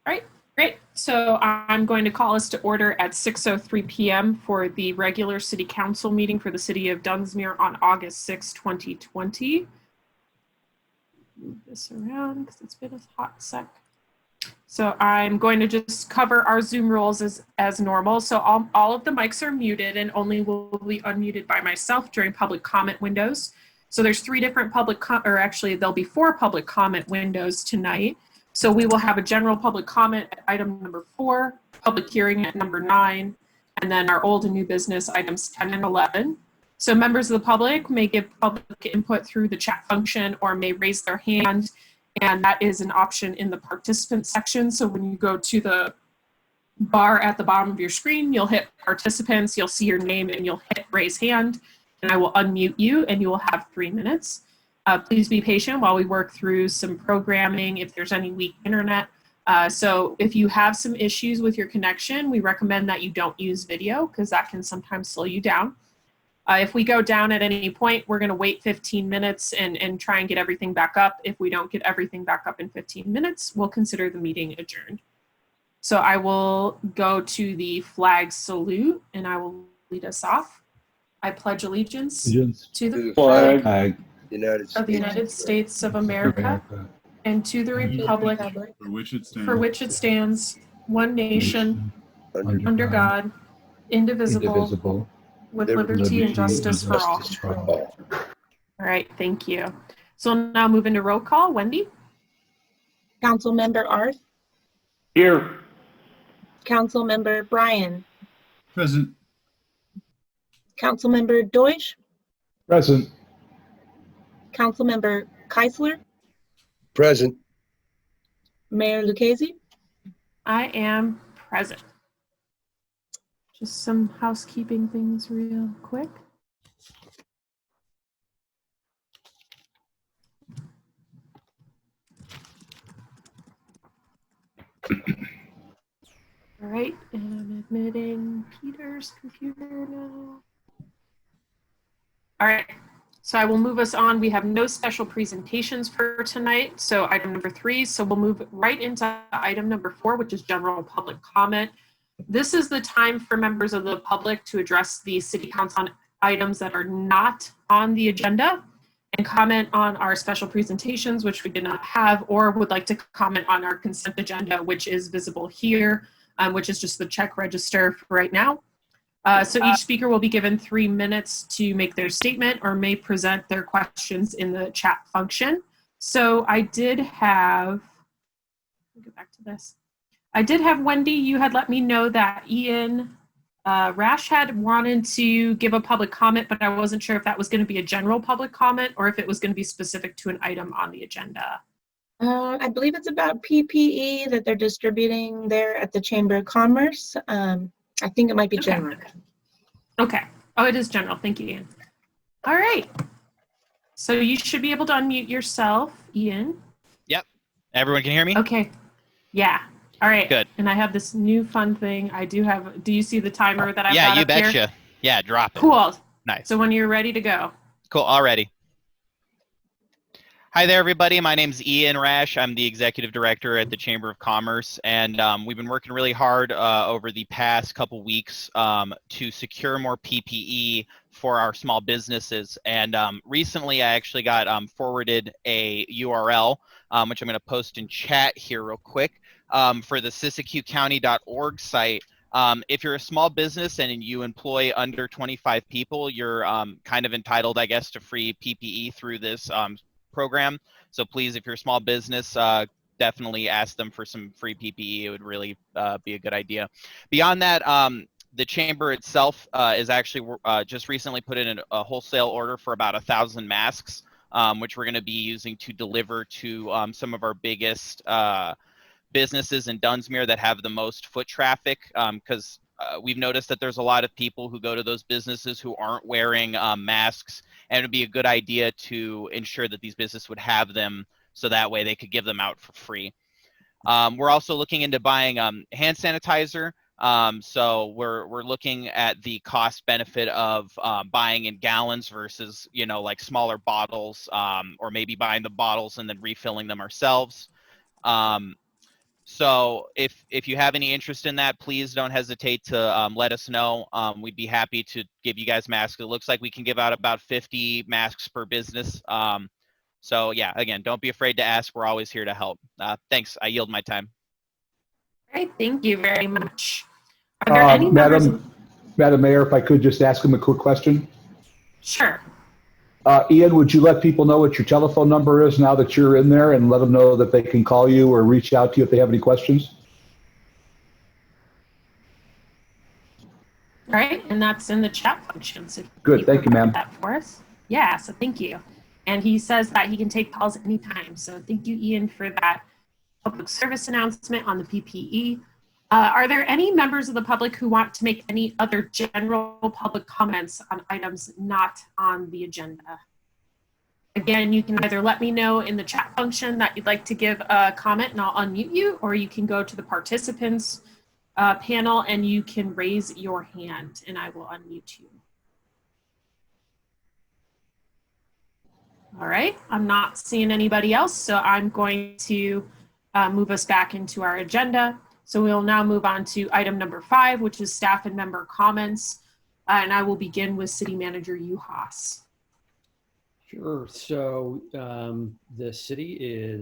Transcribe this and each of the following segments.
All right, great. So I'm going to call us to order at 6:03 p.m. for the regular City Council meeting for the City of Dunsmuir on August 6, 2020. Move this around because it's been a hot sec. So I'm going to just cover our Zoom rules as normal. So all of the mics are muted and only will be unmuted by myself during public comment windows. So there's three different there'll be four public comment windows tonight. So we will have a general public comment at item number 4, public hearing at number 9, and then our old and new business items 10 and 11. So members of the public may give public input through the chat function or may raise their hand, and that is an option in the participant section. So when you go to the bar at the bottom of your screen, you'll hit participants, you'll see your name, and you'll hit raise hand, and I will unmute you, and you will have 3 minutes. Please be patient while we work through some programming if there's any weak internet. So if you have some issues with your connection, we recommend that you don't use video because that can sometimes slow you down. If we go down at any point, we're going to wait 15 minutes and try and get everything back up. If we don't get everything back up in 15 minutes, we'll consider the meeting adjourned. So I will go to the flag salute and I will lead us off. I pledge allegiance to the flag of the United States of America and to the republic for which it stands, one nation, under God, indivisible, with liberty and justice for all. All right, thank you. So we'll now move into roll call. Wendy? Councilmember Arth? Here. Councilmember Bryan? Present. Councilmember Deutsch? Present. Councilmember Keisler? Present. Mayor Lucchese? I am present. Just some housekeeping things real quick. All right, and I'm admitting Peter's computer now. All right, so I will move us on. We have no special presentations for tonight, so item number 3. So we'll move right into item number 4, which is general public comment. This is the time for members of the public to address the City Council on items that are not on the agenda and comment on our special presentations, which we did not have, or would like to comment on our consent agenda, which is visible here, which is just the check register for right now. So each speaker will be given 3 minutes to make their statement or may present their questions in the chat function. So I did have, let me go back to this. I did have Wendy, you had let me know that Ian Rash had wanted to give a public comment, but I wasn't sure if that was going to be a general public comment or if it was going to be specific to an item on the agenda. I believe it's about PPE that they're distributing there at the Chamber of Commerce. I think it might be general. Okay. Oh, it is general. Thank you, Ian. All right. So you should be able to unmute yourself, Ian. Yep. Everyone can hear me? Okay. Yeah. All right. Good. And I have this new fun thing. I do have, do you see the timer that I've got Yeah, you up here? betcha. Yeah, drop it. Cool. Nice. So when you're ready to go. Cool, already. Hi there, everybody. My name's Ian Rash. I'm the Executive Director at the Chamber of Commerce, and we've been working really hard over the past couple weeks to secure more PPE for our small businesses. And recently, I actually got forwarded a URL, which I'm going to post in chat here real quick, for the siskiyoucounty.org site. If you're a small business and you employ under 25 people, you're kind of entitled, I guess, to free PPE through this program. So please, if you're a small business, definitely ask them for some free PPE. It would really be a good idea. Beyond that, the chamber itself is actually just recently put in a wholesale order for about 1,000 masks, which we're going to be using to deliver to some of our biggest businesses in Dunsmuir that have the most foot traffic, because we've noticed that there's a lot of people who go to those businesses who aren't wearing masks, and it would be a good idea to ensure that these businesses would have them so that way they could give them out for free. We're also looking into buying hand sanitizer. So we're looking at the cost benefit of buying in gallons versus, you know, like smaller bottles, or maybe buying the bottles and then refilling them ourselves. So if you have any interest in that, please don't hesitate to let us know. We'd be happy to give you guys masks. It looks like we can give out about 50 masks per business. So yeah, again, don't be afraid to ask. We're always here to help. Thanks. I yield my time. All right, thank you very much. Are there any members? Madam Mayor, if I could just ask him a quick question. Sure. Ian, would you let people know what your telephone number is now that you're in there, and let them know that they can call you or reach out to you if they have any questions? All right, and that's in the chat function. So Good, thank you, ma'am. that for us. Yeah, so thank you. And he says that he can take calls anytime. So thank you, Ian, for that public service announcement on the PPE. Are there any members of the public who want to make any other general public comments on items not on the agenda? Again, you can either let me know in the chat function that you'd like to give a comment and I'll unmute you, or you can go to the participants panel and you can raise your hand and I will unmute you. All right, I'm not seeing anybody else, so I'm going to move us back into our agenda. So we'll now move on to item number 5, which is staff and member comments. And I will begin with City Manager Uhas. Sure. So the city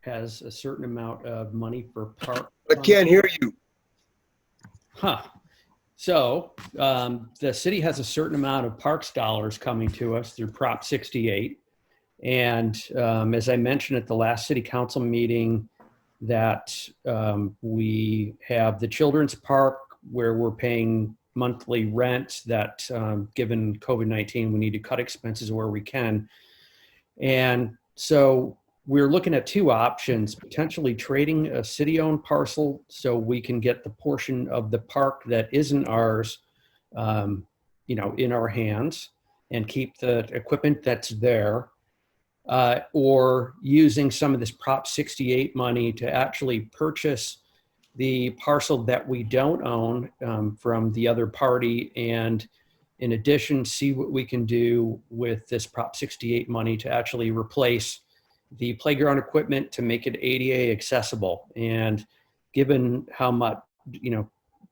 has a certain amount of money for park. I can't hear you. So the city has a certain amount of parks dollars coming to us through Prop 68. And as I mentioned at the last city council meeting, that we have the children's park where we're paying monthly rent that given COVID-19, we need to cut expenses where we can. And so we're looking at 2 options, potentially trading a city-owned parcel so we can get the portion of the park that isn't ours, in our hands and keep the equipment that's there. Or using some of this Prop 68 money to actually purchase the parcel that we don't own from the other party, and in addition, see what we can do with this Prop 68 money to actually replace the playground equipment to make it ADA accessible. And given how much,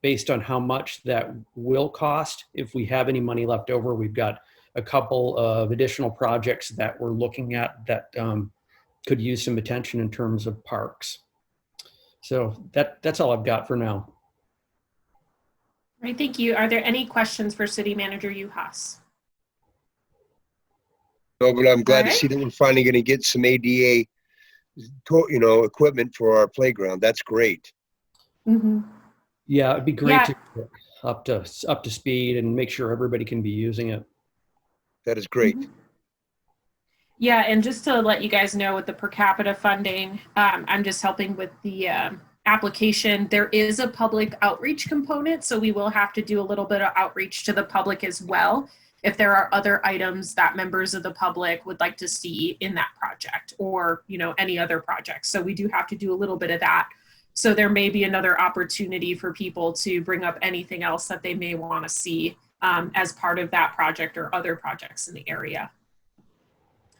based on how much that will cost, if we have any money left over, we've got a couple of additional projects that we're looking at that could use some attention in terms of parks. So that's all I've got for now. All right, thank you. Are there any questions for City Manager Uhas? No, but I'm glad to All see that we're finally going to get some ADA, equipment for our playground. That's great. Mm-hmm. Yeah, it'd be great to get up to speed and make sure everybody can be using it. That is great. Mm-hmm. Yeah, and just to let you guys know with the per capita funding, I'm just helping with the application. There is a public outreach component, so we will have to do a little bit of outreach to the public as well if there are other items that members of the public would like to see in that project or, any other project. So we do have to do a little bit of that. So there may be another opportunity for people to bring up anything else that they may want to see as part of that project or other projects in the area.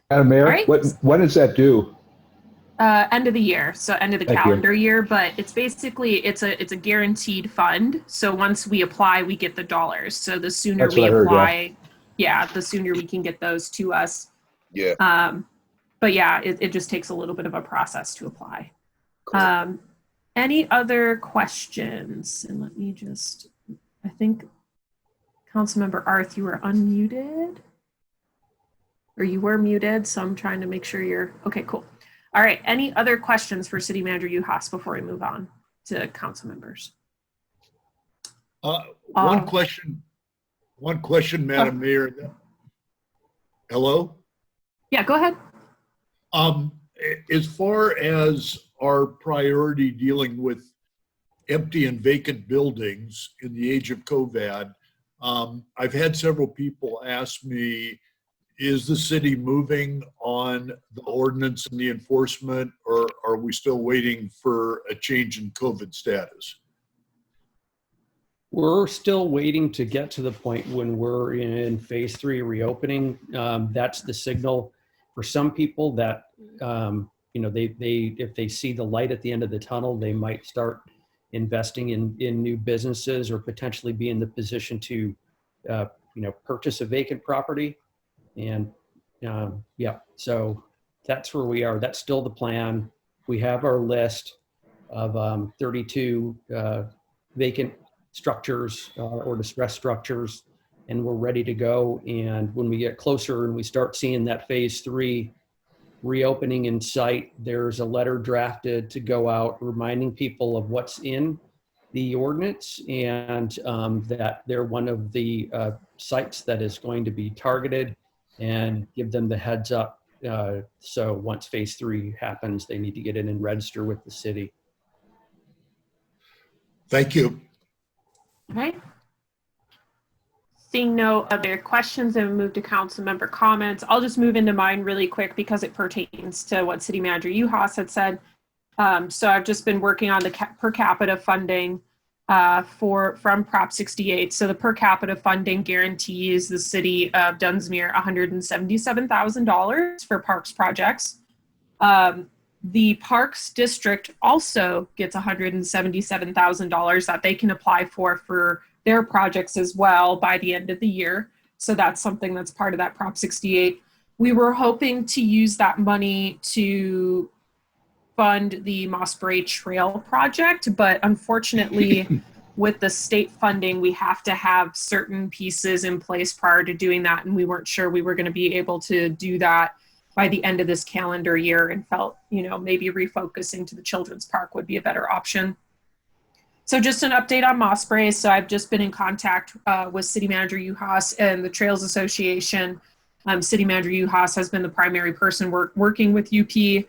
Madam Mayor, Right. when is that due? End of the year, so end of the Thank you. calendar year, but it's basically, it's a guaranteed fund. So once we apply, we get the dollars. So the sooner That's what we I heard, apply, the sooner we can get those to us. Yeah. But yeah, it just takes a little bit of a process to apply. Cool. Any other questions? And let me just, I think Councilmember Arth, you were unmuted. Or you were muted, so I'm trying to make sure you're, okay, cool. All right, any other questions for City Manager Uhas before we move on to council members? One question, Madam Mayor. Hello? Yeah, go ahead. As far as our priority dealing with empty and vacant buildings in the age of COVID, I've had several people ask me, is the city moving on the ordinance and the enforcement, or are we still waiting for a change in COVID status? We're still waiting to get to the point when we're in phase 3 reopening. That's the signal for some people that if they see the light at the end of the tunnel, they might start investing in new businesses or potentially be in the position to, purchase a vacant property. And so that's where we are. That's still the plan. We have our list of 32 vacant structures or distressed structures, and we're ready to go. And when we get closer and we start seeing that phase 3 reopening in sight, there's a letter drafted to go out reminding people of what's in the ordinance and that they're one of the sites that is going to be targeted, and give them the heads up. So once phase 3 happens, they need to get in and register with the city. Thank you. Okay. Seeing no other questions, and move to council member comments. I'll just move into mine really quick because it pertains to what City Manager Uhas had said. So I've just been working on the per capita funding from Prop 68. So the per capita funding guarantees the city of Dunsmuir $177,000 for parks projects. The Parks District also gets $177,000 that they can apply for their projects as well by the end of the year. So that's something that's part of that Prop 68. We were hoping to use that money to fund the Mossbury Trail project, but unfortunately with the state funding, we have to have certain pieces in place prior to doing that. And we weren't sure we were going to be able to do that by the end of this calendar year, and felt, maybe refocusing to the children's park would be a better option. So just an update on Mossbury. So I've just been in contact with City Manager Uhas and the Trails Association. City Manager Uhas has been the primary person working with UP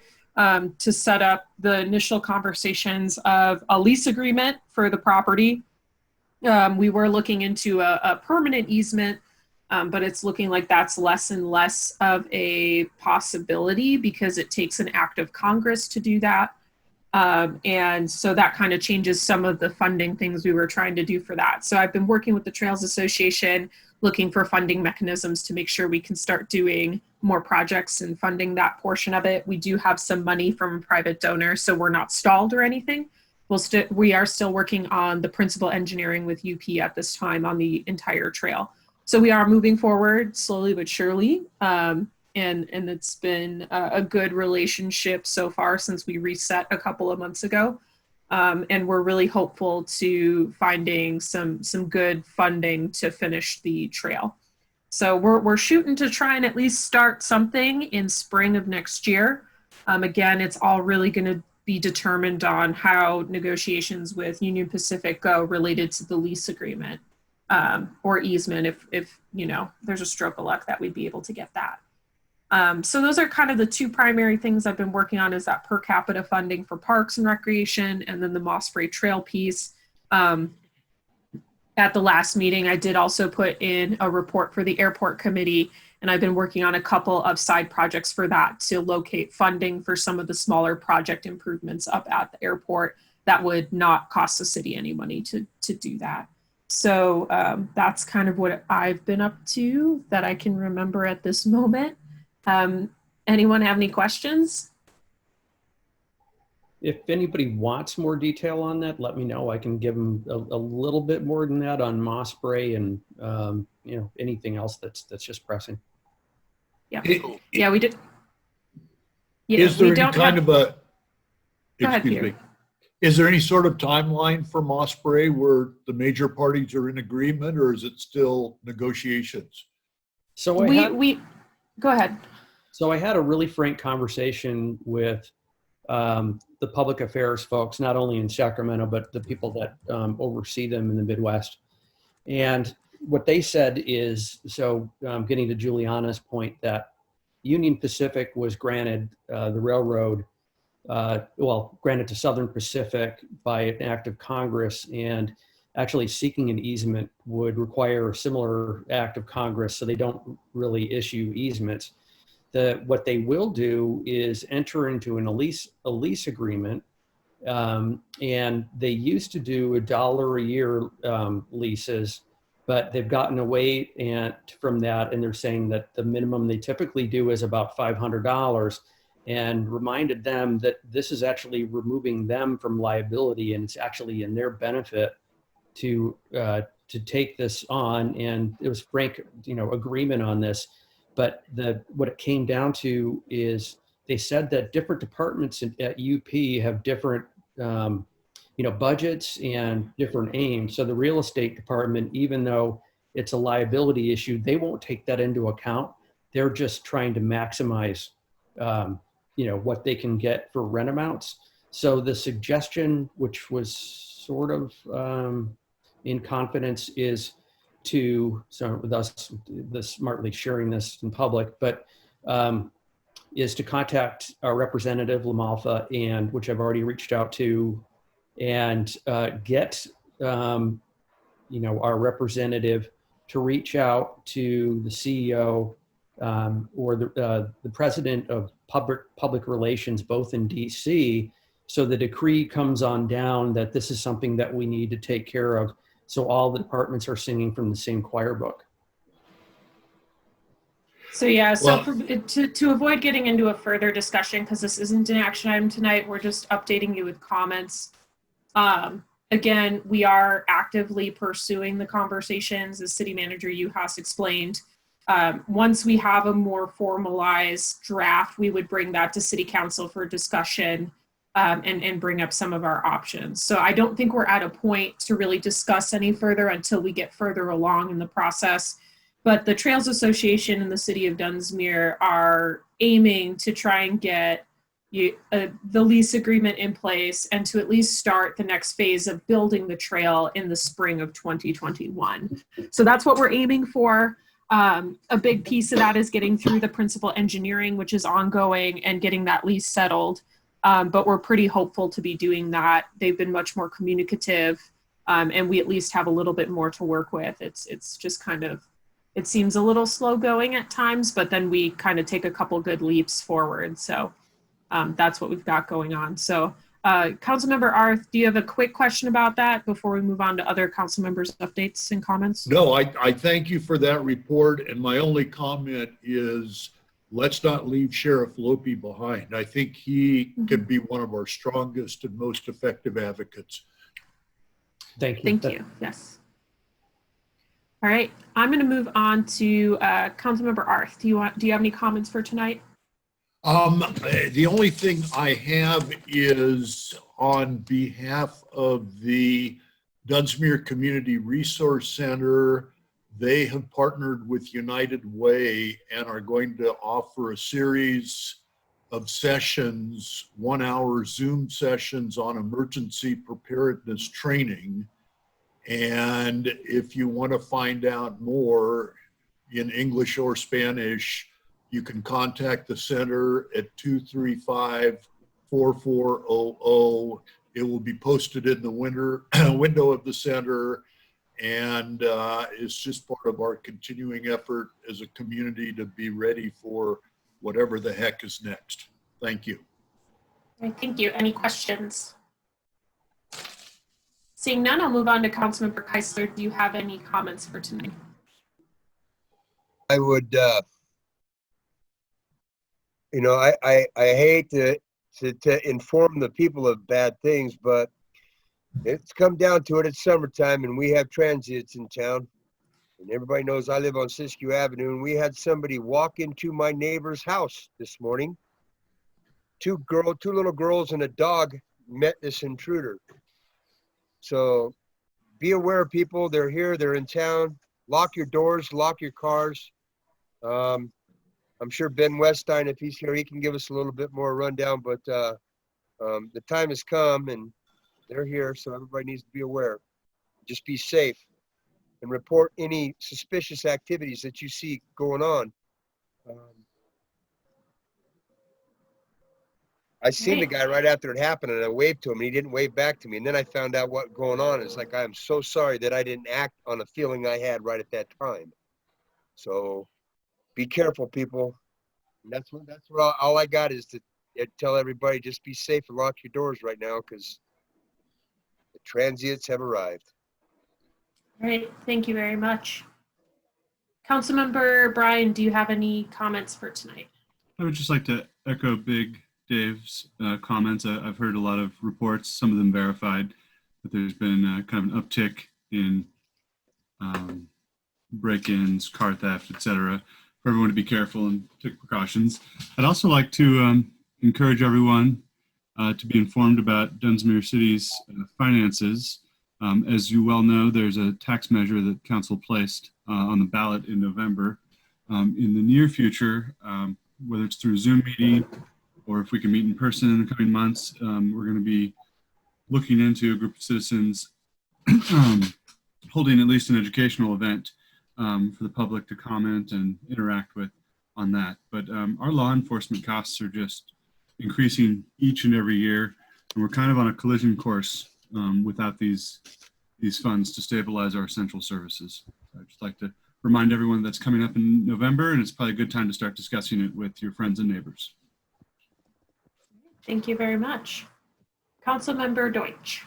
to set up the initial conversations of a lease agreement for the property. We were looking into a permanent easement, but it's looking like that's less and less of a possibility because it takes an act of Congress to do that. And so that kind of changes some of the funding things we were trying to do for that. So I've been working with the Trails Association, looking for funding mechanisms to make sure we can start doing more projects and funding that portion of it. We do have some money from private donors, so we're not stalled or anything. We are still working on the principal engineering with UP at this time on the entire trail. So we are moving forward slowly but surely. And it's been a good relationship so far since we reset a couple of months ago. And we're really hopeful to finding some good funding to finish the trail. So we're shooting to try and at least start something in spring of next year. Again, it's all really going to be determined on how negotiations with Union Pacific go related to the lease agreement or easement. If there's a stroke of luck that we'd be able to get that. So those are kind of the two primary things I've been working on, is that per capita funding for parks and recreation, and then the Mossbury Trail piece. At the last meeting, I did also put in a report for the airport committee, and I've been working on a couple of side projects for that to locate funding for some of the smaller project improvements up at the airport that would not cost the city any money to do that. So that's kind of what I've been up to that I can remember at this moment. Anyone have any questions? If anybody wants more detail on that, let me know. I can give them a little bit more than that on Mossbury and anything else that's just pressing. Yeah, yeah, we did. Yeah, is there we any don't kind have, of a, Go ahead, excuse me, is there any sort of timeline for Mossbury where the major parties are in agreement, or is it still negotiations? So go ahead. So I had a really frank conversation with the public affairs folks, not only in Sacramento, but the people that oversee them in the Midwest. And what they said is, getting to Juliana's point, that Union Pacific was granted the railroad, granted to Southern Pacific by an act of Congress, and actually seeking an easement would require a similar act of Congress, so they don't really issue easements. What they will do is enter into a lease agreement, and they used to do $1 a year leases, but they've gotten away from that, and they're saying that the minimum they typically do is about $500, and reminded them that this is actually removing them from liability, and it's actually in their benefit to take this on. And it was frank, agreement on this. But what it came down to is they said that different departments at UP have different budgets and different aims. So the real estate department, even though it's a liability issue, they won't take that into account. They're just trying to maximize what they can get for rent amounts. So the suggestion, which was sort of in confidence, is to, so thus the smartly sharing this in public, but is to contact our representative Lamalfa, and which I've already reached out to, and get our representative to reach out to the CEO or the president of public relations, both in DC, so the decree comes on down that this is something that we need to take care of, so all the departments are singing from the same choir book. So yeah, so Well- to avoid getting into a further discussion, because this isn't an action item tonight, we're just updating you with comments. Again, we are actively pursuing the conversations, as City Manager Uhas explained. Once we have a more formalized draft, we would bring that to City Council for discussion and bring up some of our options. So I don't think we're at a point to really discuss any further until we get further along in the process. But the Trails Association and the City of Dunsmuir are aiming to try and get the lease agreement in place and to at least start the next phase of building the trail in the spring of 2021. So that's what we're aiming for. A big piece of that is getting through the principal engineering, which is ongoing, and getting that lease settled. But we're pretty hopeful to be doing that. They've been much more communicative, and we at least have a little bit more to work with. It's just kind of, it seems a little slow going at times, but then we kind of take a couple good leaps forward. So that's what we've got going on. So Councilmember Arth, do you have a quick question about that before we move on to other council members' updates and comments? No, I thank you for that report. And my only comment is, let's not leave Sheriff Lope behind. I think he can be one of our strongest and most effective advocates. Thank you. Thank you. Yes. All right, I'm going to move on to Councilmember Arth. Do you have any comments for tonight? The only thing I have is on behalf of the Dunsmuir Community Resource Center. They have partnered with United Way and are going to offer a series of sessions, 1-hour Zoom sessions on emergency preparedness training. And if you want to find out more in English or Spanish, you can contact the center at 235-4400. It will be posted in the window of the center, and it's just part of our continuing effort as a community to be ready for whatever the heck is next. Thank you. All right, thank you. Any questions? Seeing none, I'll move on to Councilmember Keisler. Do you have any comments for tonight? I would, I hate to inform the people of bad things, but it's come down to it. It's summertime and we have transits in town. And everybody knows I live on Siskiyou Avenue, and we had somebody walk into my neighbor's house this morning. Two little girls and a dog met this intruder. So be aware, people. They're here. They're in town. Lock your doors. Lock your cars. I'm sure Ben Weststein, if he's here, he can give us a little bit more rundown. But the time has come, and they're here, so everybody needs to be aware. Just be safe and report any suspicious activities that you see going on. I seen the guy right after it happened, and I waved to him, and he didn't wave back to me. And then I found out what going on. It's like, I'm so sorry that I didn't act on a feeling I had right at that time. So be careful, people. And that's what all I got is to tell everybody, just be safe and lock your doors right now, because the transients have arrived. All right, thank you very much. Councilmember Brian, do you have any comments for tonight? I would just like to echo Big Dave's comments. I've heard a lot of reports, some of them verified, that there's been kind of an uptick in break-ins, car theft, etc. For everyone to be careful and take precautions. I'd also like to encourage everyone to be informed about Dunsmuir City's finances. As you well know, there's a tax measure that council placed on the ballot in November. In the near future, whether it's through Zoom meeting or if we can meet in person in the coming months, we're going to be looking into a group of citizens holding at least an educational event for the public to comment and interact with on that. But our law enforcement costs are just increasing each and every year, and we're kind of on a collision course without these funds to stabilize our essential services. So I'd just like to remind everyone that's coming up in November, and it's probably a good time to start discussing it with your friends and neighbors. Thank you very much. Councilmember Deutsch.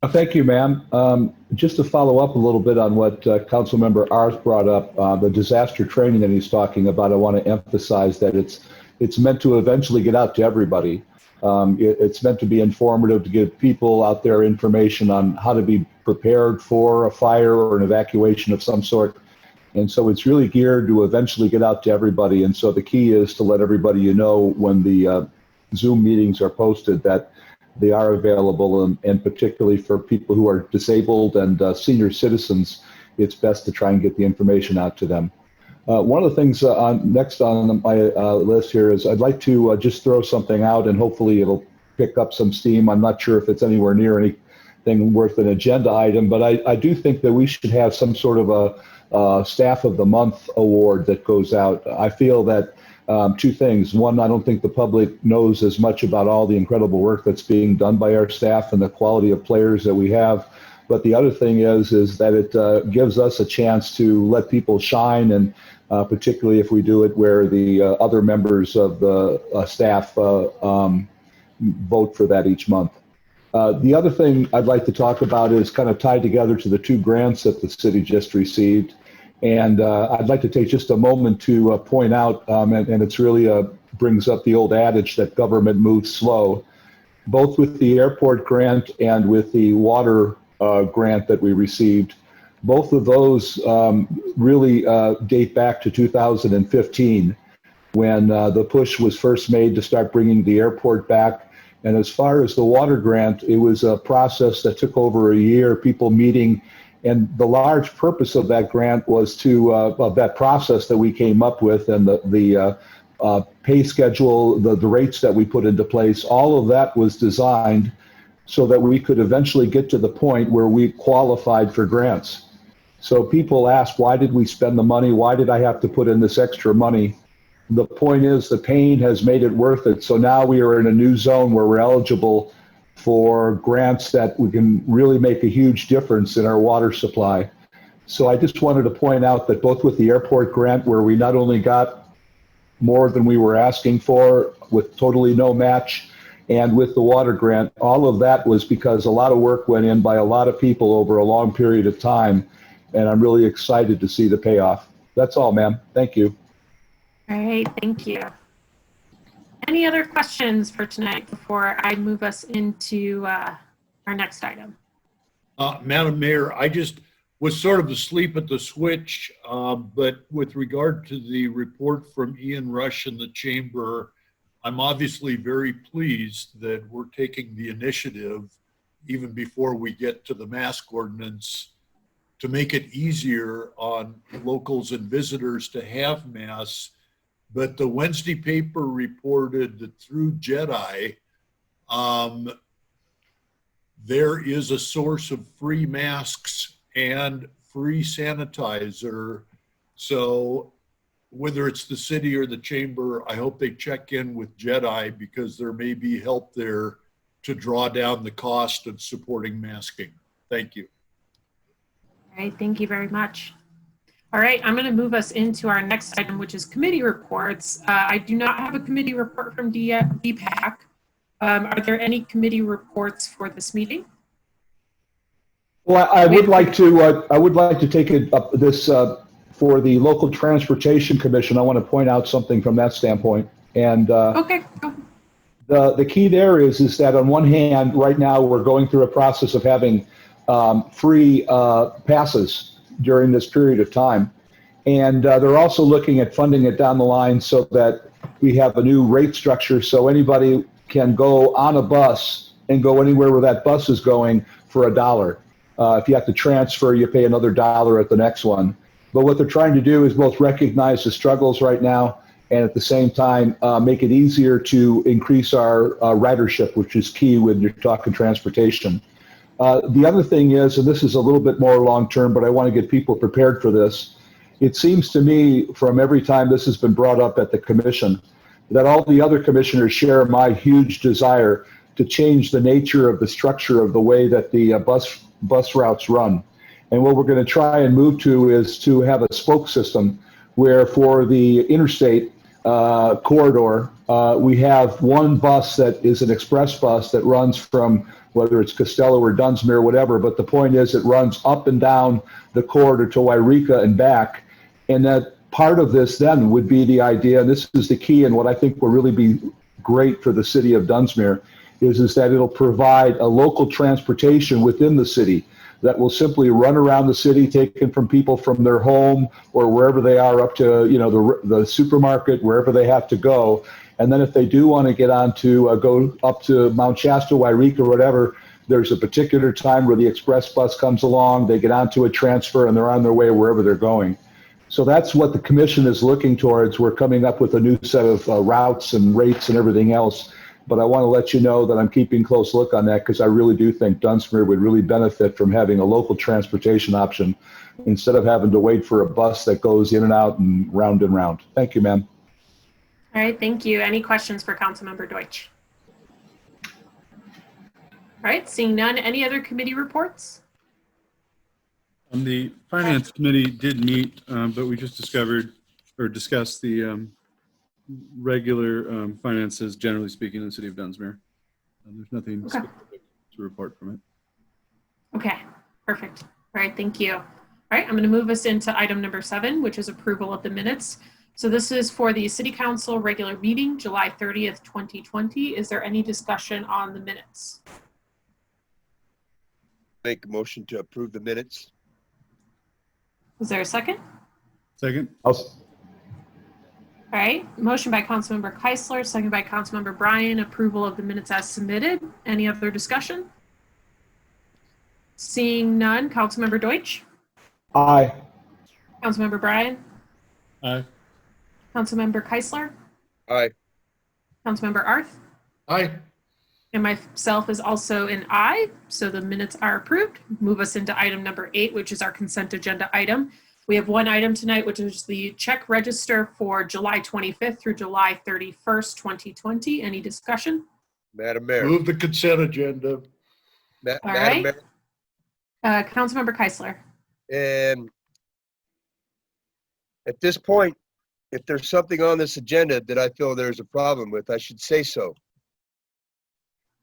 Thank you, ma'am. Just to follow up a little bit on what Councilmember Arth brought up, the disaster training that he's talking about, I want to emphasize that it's meant to eventually get out to everybody. It's meant to be informative, to give people out there information on how to be prepared for a fire or an evacuation of some sort. And so it's really geared to eventually get out to everybody. And so the key is to let everybody when the Zoom meetings are posted that they are available, and particularly for people who are disabled and senior citizens, it's best to try and get the information out to them. One of the things next on my list here is I'd like to just throw something out, and hopefully it'll pick up some steam. I'm not sure if it's anywhere near anything worth an agenda item, but I do think that we should have some sort of a Staff of the Month award that goes out. I feel that two things. One, I don't think the public knows as much about all the incredible work that's being done by our staff and the quality of players that we have. But the other thing is that it gives us a chance to let people shine, and particularly if we do it where the other members of the staff vote for that each month. The other thing I'd like to talk about is kind of tied together to the 2 grants that the city just received. And I'd like to take just a moment to point out, and it's really brings up the old adage that government moves slow. Both with the airport grant and with the water grant that we received, both of those really date back to 2015, when the push was first made to start bringing the airport back. And as far as the water grant, it was a process that took over a year, people meeting. And the large purpose of that grant was of that process that we came up with, and the pay schedule, the rates that we put into place, all of that was designed so that we could eventually get to the point where we qualified for grants. So people ask, why did we spend the money? Why did I have to put in this extra money? The point is the pain has made it worth it. So now we are in a new zone where we're eligible for grants that we can really make a huge difference in our water supply. So I just wanted to point out that both with the airport grant, where we not only got more than we were asking for with totally no match, and with the water grant, all of that was because a lot of work went in by a lot of people over a long period of time. And I'm really excited to see the payoff. That's all, ma'am. Thank you. All right, thank you. Any other questions for tonight before I move us into our next item? Madam Mayor, I just was sort of asleep at the switch, but with regard to the report from Ian Rush in the chamber, I'm obviously very pleased that we're taking the initiative, even before we get to the mask ordinance, to make it easier on locals and visitors to have masks. But the Wednesday paper reported that through JEDI, there is a source of free masks and free sanitizer. So whether it's the city or the chamber, I hope they check in with JEDI, because there may be help there to draw down the cost of supporting masking. Thank you. All right, thank you very much. All right, I'm going to move us into our next item, which is committee reports. I do not have a committee report from DPAC. Are there any committee reports for this meeting? Well, I would like to take it up this for the Local Transportation Commission. I want to point out something from that standpoint. And Okay. the key there is that on one hand, right now we're going through a process of having free passes during this period of time. And they're also looking at funding it down the line so that we have a new rate structure so anybody can go on a bus and go anywhere where that bus is going for $1. If you have to transfer, you pay another $1 at the next one. But what they're trying to do is both recognize the struggles right now and at the same time make it easier to increase our ridership, which is key when you're talking transportation. The other thing is, and this is a little bit more long-term, but I want to get people prepared for this. It seems to me from every time this has been brought up at the commission that all the other commissioners share my huge desire to change the nature of the structure of the way that the bus routes run. And what we're going to try and move to is to have a spoke system where for the interstate corridor, we have one bus that is an express bus that runs from whether it's Costello or Dunsmuir, whatever, but the point is it runs up and down the corridor to Wairika and back. And that part of this then would be the idea, and this is the key and what I think will really be great for the city of Dunsmuir, is that it'll provide a local transportation within the city that will simply run around the city, taken from people from their home or wherever they are up to, you know, the supermarket, wherever they have to go. And then if they do want to get on to go up to Mount Shasta, Wairika, or whatever, there's a particular time where the express bus comes along, they get onto a transfer and they're on their way wherever they're going. So that's what the commission is looking towards. We're coming up with a new set of routes and rates and everything else. But I want to let you know that I'm keeping close look on that because I really do think Dunsmuir would really benefit from having a local transportation option instead of having to wait for a bus that goes in and out and round and round. Thank you, ma'am. All right, thank you. Any questions for Councilmember Deutsch? All right, seeing none, any other committee reports? The Finance Committee did meet, but we just discussed the regular finances, generally speaking, in the city of Dunsmuir. There's nothing specific to report from it. Okay, perfect. All right, thank you. All right, I'm going to move us into item number 7, which is approval of the minutes. So this is for the City Council regular meeting, July 30th, 2020. Is there any discussion on the minutes? Make a motion to approve the minutes. Is there a second? Second. All right, motion by Councilmember Keisler, second by Councilmember Bryan, approval of the minutes as submitted. Any other discussion? Seeing none, Councilmember Deutsch? Aye. Councilmember Bryan? Aye. Councilmember Keisler? Aye. Councilmember Arth? Aye. And myself is also an aye, so the minutes are approved. Move us into item number 8, which is our consent agenda item. We have one item tonight, which is the check register for July 25th through July 31st, 2020. Any discussion? Madam Mayor. Move the consent agenda. All Madam right. Mayor. Councilmember Keisler. And at this point, if there's something on this agenda that I feel there's a problem with, I should say so.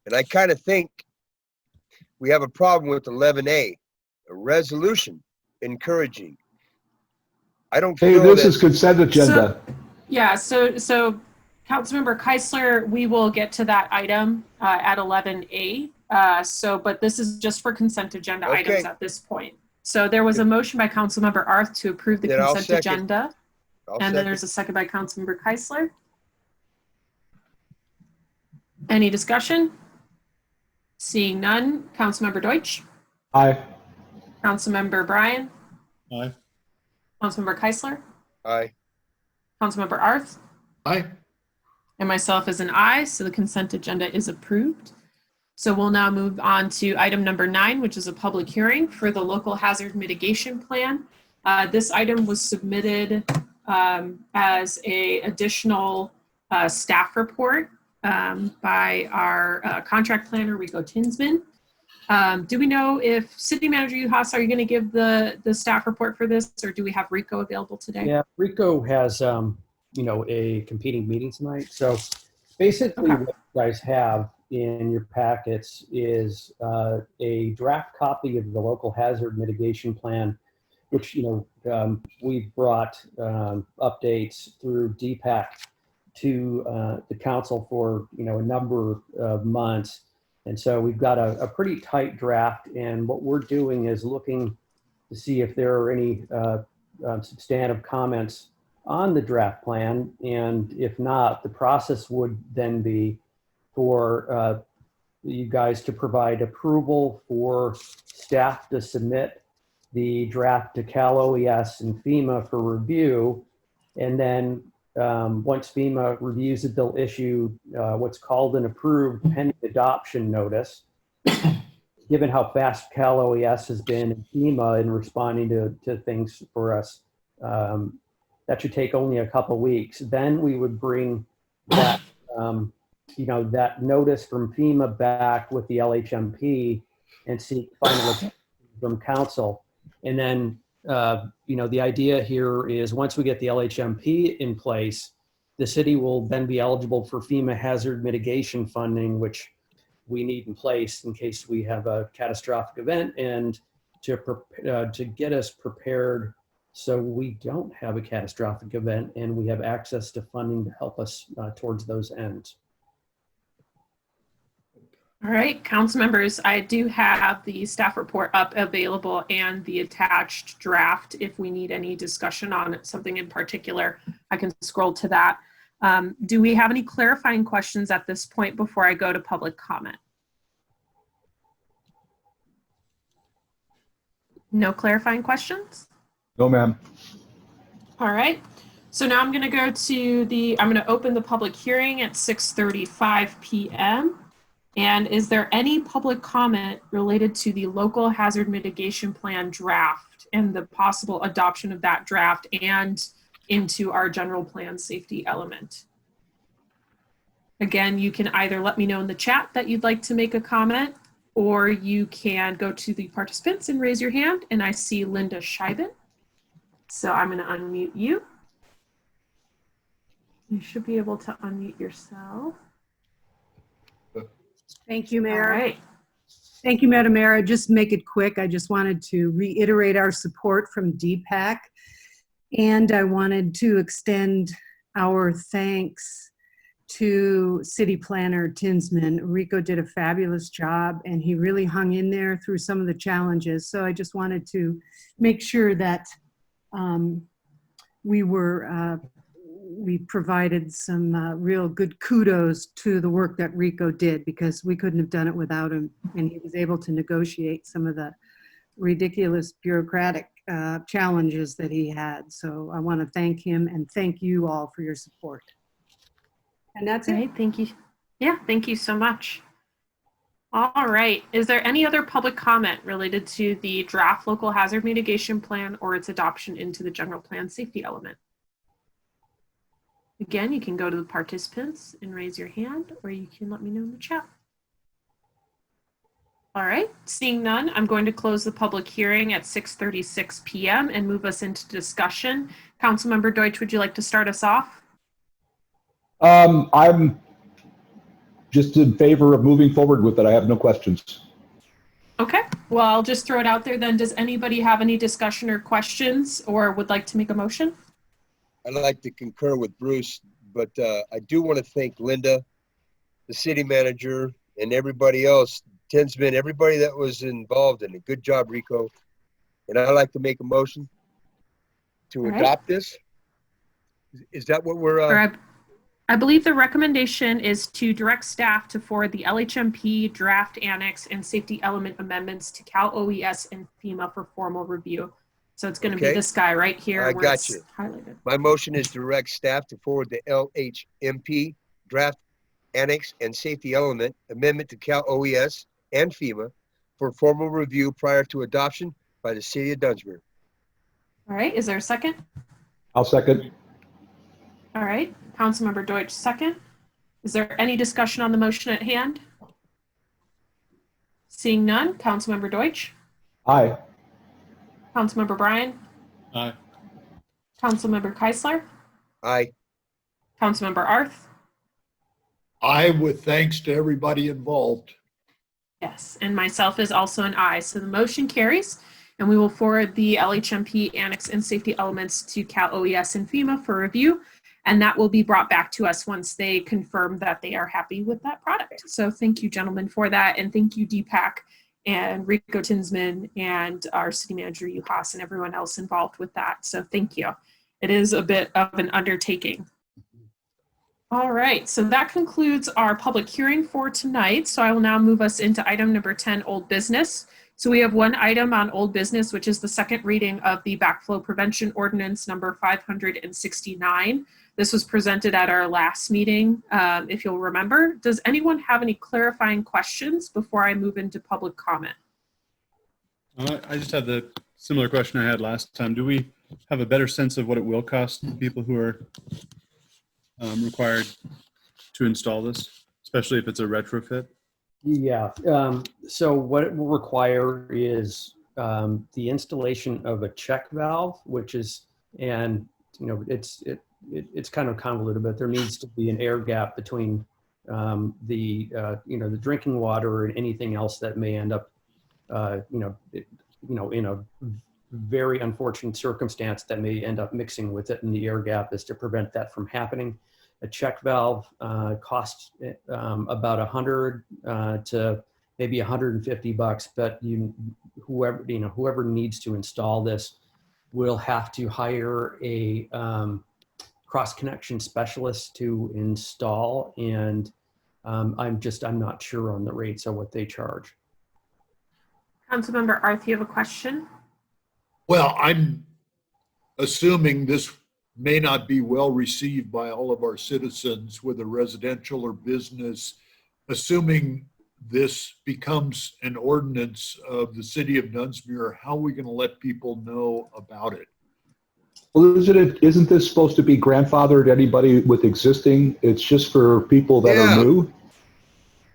And I kind of think we have a problem with 11A, a resolution encouraging. I don't Hey, feel this that, is consent agenda. So Councilmember Keisler, we will get to that item at 11A. But this is just for consent agenda items at this point. So there was a motion by Councilmember Arth to approve the Then I'll consent second. agenda. I'll And then second. there's a second by Councilmember Keisler. Any discussion? Seeing none, Councilmember Deutsch, Aye. Councilmember Bryan, Aye. Councilmember Keisler, Aye. Councilmember Arth, Aye. and myself as an aye, so the consent agenda is approved. So we'll now move on to item number 9, which is a public hearing for the local hazard mitigation plan. This item was submitted as a additional staff report by our contract planner, Rico Tinsman. Do we know if City Manager Uhas, are you going to give the staff report for this, or do we have Rico available today? Yeah, Rico has, a competing meeting tonight. So basically what you guys have in your packets is a draft copy of the local hazard mitigation plan, which, we've brought updates through DPAC to the council for a number of months. And so we've got a pretty tight draft, and what we're doing is looking to see if there are any substantive comments on the draft plan. And if not, the process would then be for you guys to provide approval for staff to submit the draft to Cal OES and FEMA for review. And then once FEMA reviews it, they'll issue what's called an approved pending adoption notice. Given how fast Cal OES has been in FEMA in responding to things for us, that should take only a couple weeks. Then we would bring that, that notice from FEMA back with the LHMP and seek final approval from council. And then, the idea here is once we get the LHMP in place, the city will then be eligible for FEMA hazard mitigation funding, which we need in place in case we have a catastrophic event, and to get us prepared so we don't have a catastrophic event and we have access to funding to help us towards those ends. All right, council members, I do have the staff report up available and the attached draft. If we need any discussion on something in particular, I can scroll to that. Do we have any clarifying questions at this point before I go to public comment? No clarifying questions? No, ma'am. All right. So now I'm going to go to I'm going to open the public hearing at 6:35 p.m. And is there any public comment related to the local hazard mitigation plan draft and the possible adoption of that draft and into our general plan safety element? Again, you can either let me know in the chat that you'd like to make a comment, or you can go to the participants and raise your hand. And I see Linda Scheiben. So I'm going to unmute you. You should be able to unmute yourself. Thank you, Mayor. All right. Thank you, Madam Mayor. I'll just make it quick. I just wanted to reiterate our support from DPAC. And I wanted to extend our thanks to City Planner Tinsman. Rico did a fabulous job and he really hung in there through some of the challenges. So I just wanted to make sure that we provided some real good kudos to the work that Rico did, because we couldn't have done it without him. And he was able to negotiate some of the ridiculous bureaucratic challenges that he had. So I want to thank him and thank you all for your support. And that's it. Right, thank you. Yeah, thank you so much. All right. Is there any other public comment related to the draft local hazard mitigation plan or its adoption into the general plan safety element? Again, you can go to the participants and raise your hand, or you can let me know in the chat. All right, seeing none, I'm going to close the public hearing at 6:36 p.m. and move us into discussion. Councilmember Deutsch, would you like to start us off? I'm just in favor of moving forward with it. I have no questions. Okay, well, I'll just throw it out there then. Does anybody have any discussion or questions or would like to make a motion? I'd like to concur with Bruce, but I do want to thank Linda, the city manager, and everybody else, Tinsman, everybody that was involved in it. Good job, Rico. And I'd like to make a motion to adopt this. Is that what we're... I believe the recommendation is to direct staff to forward the LHMP draft annex and safety element amendments to Cal OES and FEMA for formal review. So it's going to be this guy right here. I got you. Highlighted. My motion is to direct staff to forward the LHMP draft annex and safety element amendment to Cal OES and FEMA for formal review prior to adoption by the city of Dunsmuir. All right. Is there a second? I'll second. All right. Councilmember Deutsch, second. Is there any discussion on the motion at hand? Seeing none, Councilmember Deutsch. Aye. Councilmember Bryan. Aye. Councilmember Keisler. Aye. Councilmember Arth. Aye, with thanks to everybody involved. Yes, and myself is also an aye. So the motion carries, and we will forward the LHMP annex and safety elements to Cal OES and FEMA for review. And that will be brought back to us once they confirm that they are happy with that product. So thank you, gentlemen, for that. And thank you, Deepak and Rico Tinsman and our city manager, Juhas, and everyone else involved with that. So thank you. It is a bit of an undertaking. All right, so that concludes our public hearing for tonight. So I will now move us into item number 10, old business. So we have one item on old business, which is the second reading of the backflow prevention ordinance number 569. This was presented at our last meeting, if you'll remember. Does anyone have any clarifying questions before I move into public comment? I just had the similar question I had last time. Do we have a better sense of what it will cost people who are required to install this, especially if it's a retrofit? Yeah. So what it will require is the installation of a check valve, which is, and it's kind of convoluted, but there needs to be an air gap between the drinking water and anything else that may end up in a very unfortunate circumstance that may end up mixing with it, and the air gap is to prevent that from happening. A check valve costs about $100 to maybe $150, but whoever needs to install this will have to hire a cross connection specialist to install, and I'm not sure on the rates of what they charge. Councilmember Arth, you have a question? Well, I'm assuming this may not be well received by all of our citizens, whether residential or business. Assuming this becomes an ordinance of the city of Dunsmuir, how are we going to let people know about it? Well, isn't this supposed to be grandfathered to anybody with existing? It's just for people that are new?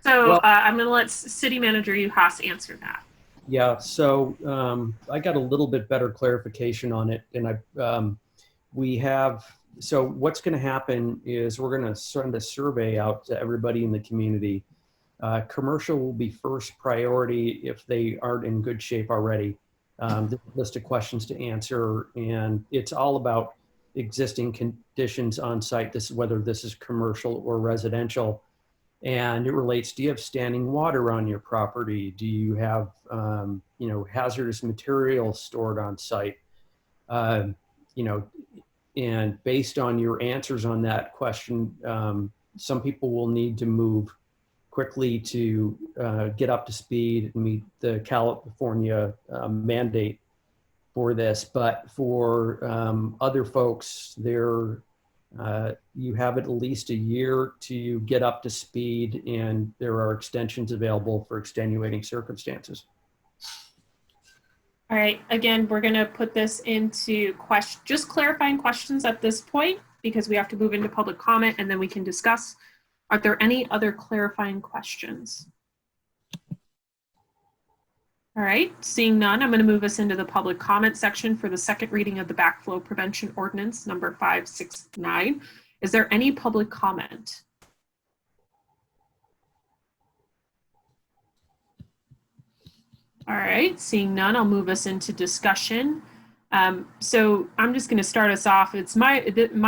So Well, I'm going to let City Manager Juhas answer that. Yeah, so I got a little bit better clarification on it, and so what's going to happen is we're going to send a survey out to everybody in the community. Commercial will be first priority if they aren't in good shape already. The list of questions to answer, and it's all about existing conditions on site. Whether this is commercial or residential. And it relates, do you have standing water on your property? Do you have, hazardous materials stored on site? And based on your answers on that question, some people will need to move quickly to get up to speed and meet the California mandate for this. But for other folks, you have at least a year to get up to speed, and there are extensions available for extenuating circumstances. All right, again, we're going to put this into just clarifying questions at this point, because we have to move into public comment and then we can discuss. Are there any other clarifying questions? All right, seeing none, I'm going to move us into the public comment section for the second reading of the backflow prevention ordinance number 569. Is there any public comment? All right, seeing none, I'll move us into discussion. So I'm just going to start us off. It's my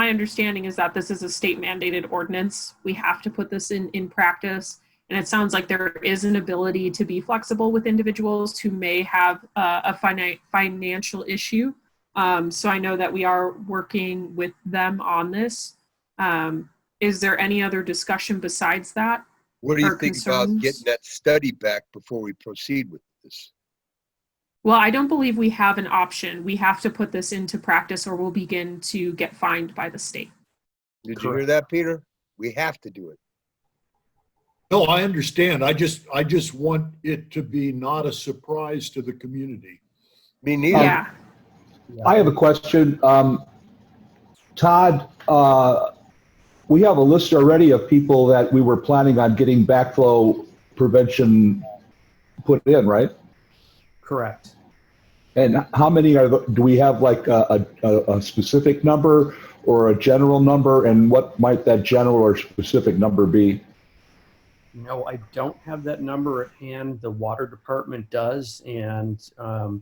understanding is that this is a state mandated ordinance. We have to put this in practice. And it sounds like there is an ability to be flexible with individuals who may have a financial issue. So I know that we are working with them on this. Is there any other discussion besides that? What do you or think concerns? about getting that study back before we proceed with this? Well, I don't believe we have an option. We have to put this into practice or we'll begin to get fined by the state. Did you hear that, Peter? We have to do it. No, I understand. I just want it to be not a surprise to the community. Me neither. Yeah. I have a question. Todd, we have a list already of people that we were planning on getting backflow prevention put in, right? Correct. And how many do we have, like a specific number or a general number, and what might that general or specific number be? No, I don't have that number at hand. The water department does. And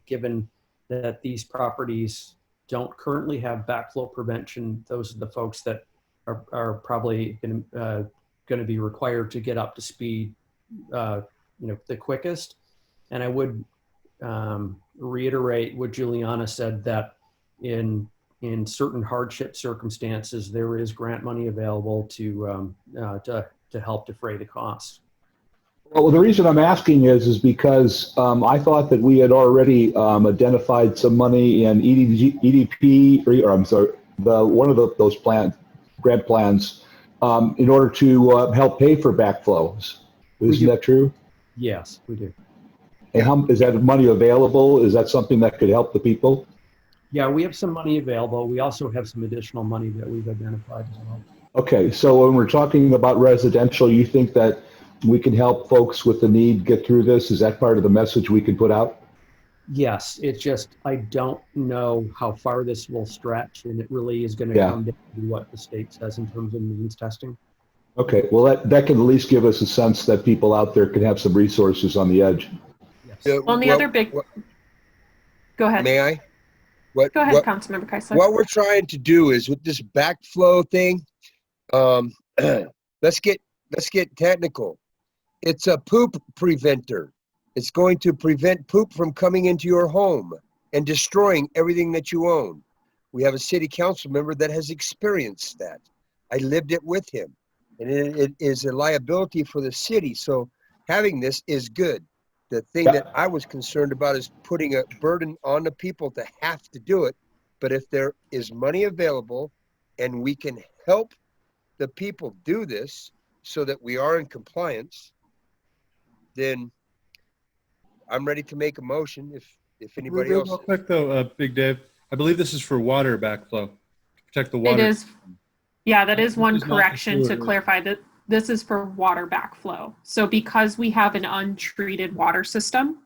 given that these properties don't currently have backflow prevention, those are the folks that are probably going to be required to get up to speed, the quickest. And I would reiterate what Juliana said, that in certain hardship circumstances, there is grant money available to help defray the costs. Well, the reason I'm asking is because I thought that we had already identified some money in EDP, or I'm sorry, one of those grant plans, in order to help pay for backflows. Isn't that true? Yes, we do. And is that money available? Is that something that could help the people? Yeah, we have some money available. We also have some additional money that we've identified as well. Okay, so when we're talking about residential, you think that we can help folks with the need get through this? Is that part of the message we can put out? Yes, it's just, I don't know how far this will stretch, and it really is going to come down to what the state says in terms of means testing. Okay, well, that can at least give us a sense that people out there can have some resources on the edge. Yes. Well, the other big, go ahead. May I? Go ahead, Councilmember Keisler. What we're trying to do is with this backflow thing, let's get technical. It's a poop preventer. It's going to prevent poop from coming into your home and destroying everything that you own. We have a city council member that has experienced that. I lived it with him, and it is a liability for the city. So having this is good. The thing that I was concerned about is putting a burden on the people to have to do it. But if there is money available and we can help the people do this so that we are in compliance, then I'm ready to make a motion if anybody else. Real quick though, Big Dave, I believe this is for water backflow, to protect the water. It is. Yeah, that is one This is not correction the to sewer. clarify that this is for water backflow. So because we have an untreated water system,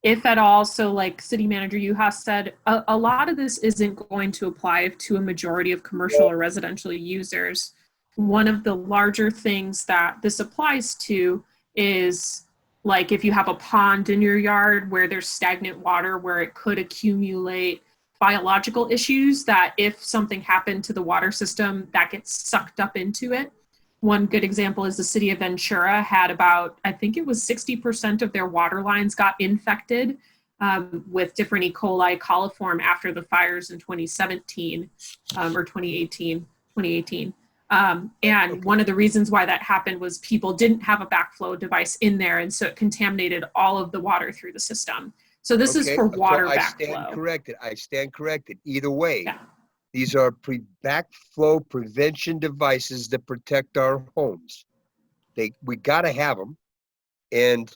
if at all, so like City Manager Uhas said, a lot of this isn't going to apply to a majority of commercial or residential users. One of the larger things that this applies to is like if you have a pond in your yard where there's stagnant water where it could accumulate biological issues, that if something happened to the water system, that gets sucked up into it. One good example is the city of Ventura had about, I think it was 60% of their water lines got infected with different E. coli coliform after the fires in 2017 or 2018. And one of the reasons why that happened was people didn't have a backflow device in there, and so it contaminated all of the water through the system. So this is for water backflow. I stand corrected. Either way, these are backflow prevention devices that protect our homes. We got to have them, and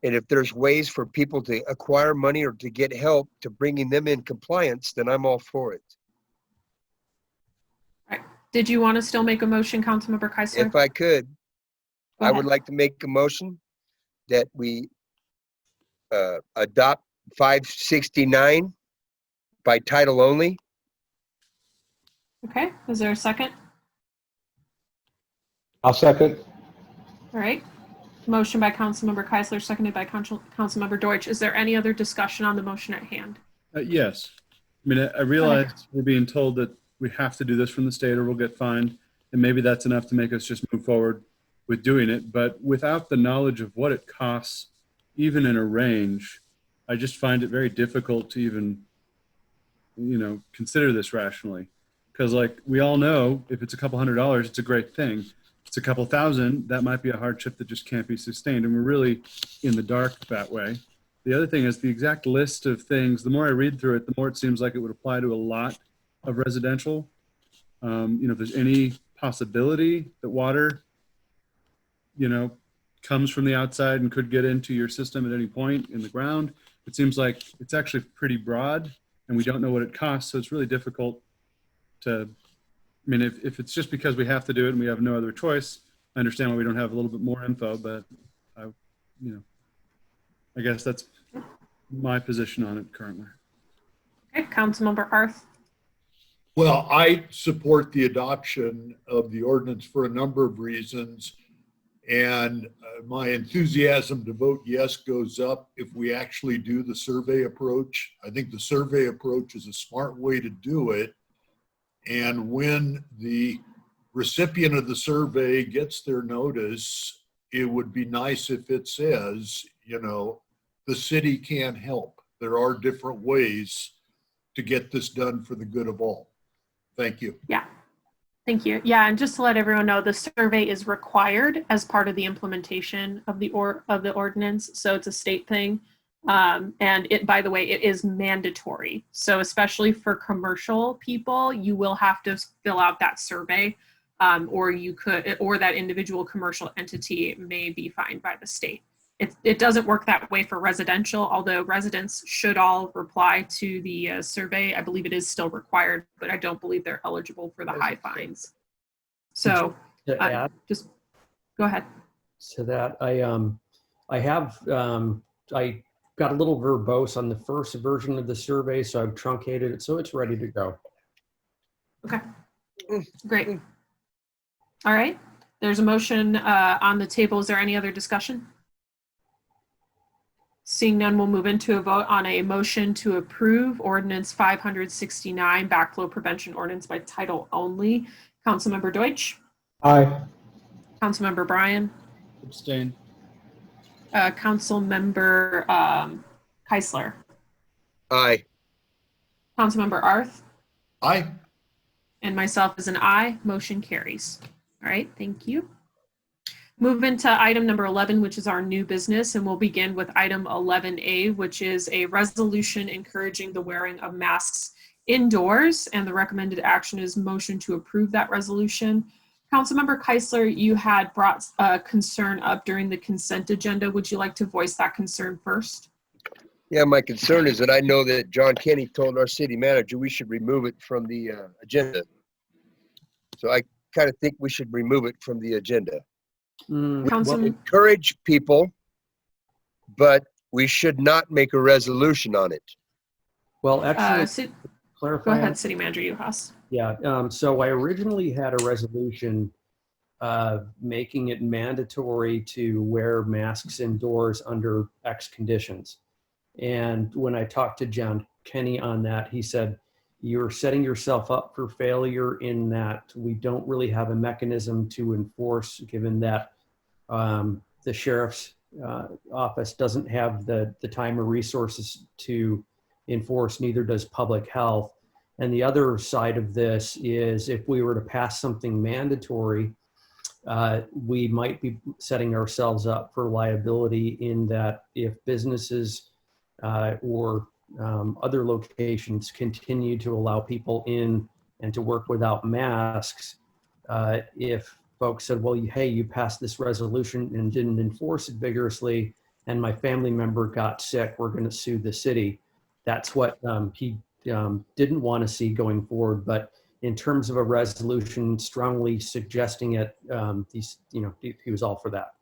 if there's ways for people to acquire money or to get help to bringing them in compliance, then I'm all for it. All right. Did you want to still make a motion, Councilmember Keisler? If I could, Go I ahead. would like to make a motion that we adopt 569 by title only. Okay, is there a second? I'll second. All right. Motion by Councilmember Keisler, seconded by Councilmember Deutsch. Is there any other discussion on the motion at hand? Yes. I mean, I realize we're being told that we have to do this from the state or we'll get fined, and maybe that's enough to make us just move forward with doing it. But without the knowledge of what it costs, even in a range, I just find it very difficult to even, consider this rationally. Because like we all know, if it's a couple $100, it's a great thing. If it's a couple thousand, that might be a hardship that just can't be sustained. And we're really in the dark that way. The other thing is the exact list of things. The more I read through it, the more it seems like it would apply to a lot of residential. If there's any possibility that water, comes from the outside and could get into your system at any point in the ground, it seems like it's actually pretty broad and we don't know what it costs. So it's really difficult to, if it's just because we have to do it and we have no other choice, I understand why we don't have a little bit more info, but I guess that's my position on it currently. Okay, Councilmember Arth. Well, I support the adoption of the ordinance for a number of reasons. And my enthusiasm to vote yes goes up if we actually do the survey approach. I think the survey approach is a smart way to do it. And when the recipient of the survey gets their notice, it would be nice if it says, you know, the city can't help. There are different ways to get this done for the good of all. Thank you. Yeah. Thank you. Yeah, and just to let everyone know, the survey is required as part of the implementation of the ordinance. So it's a state thing. And it, by the way, it is mandatory. So especially for commercial people, you will have to fill out that survey, or that individual commercial entity may be fined by the state. It doesn't work that way for residential, although residents should all reply to the survey. I believe it is still required, but I don't believe they're eligible for the high fines. So To add just go ahead. to that, I got a little verbose on the first version of the survey, so I've truncated it, so it's ready to go. Okay, great. All right, there's a motion on the table. Is there any other discussion? Seeing none, we'll move into a vote on a motion to approve Ordinance 569, Backflow Prevention Ordinance by title only. Councilmember Deutsch. Aye. Councilmember Bryan. Abstain. Councilmember Keisler. Aye. Councilmember Arth. Aye. And myself is an aye. Motion carries. All right, thank you. Move into item number 11, which is our new business, and we'll begin with item 11A, which is a resolution encouraging the wearing of masks indoors, and the recommended action is motion to approve that resolution. Councilmember Keisler, you had brought a concern up during the consent agenda. Would you like to voice that concern first? Yeah, my concern is that I know that John Kenny told our city manager we should remove it from the agenda. So I kind of think we should remove it from the agenda. We encourage people, but we should not make a resolution on it. Well, actually, clarify. Go ahead, City Manager Uhas. Yeah, so I originally had a resolution making it mandatory to wear masks indoors under X conditions. And when I talked to John Kenny on that, he said, you're setting yourself up for failure in that we don't really have a mechanism to enforce, given that the sheriff's office doesn't have the time or resources to enforce, neither does public health. And the other side of this is if we were to pass something mandatory, we might be setting ourselves up for liability in that if businesses or other locations continue to allow people in and to work without masks, if folks said, well, hey, you passed this resolution and didn't enforce it vigorously, and my family member got sick, we're going to sue the city. That's what he didn't want to see going forward. But in terms of a resolution strongly suggesting it, he was all for that.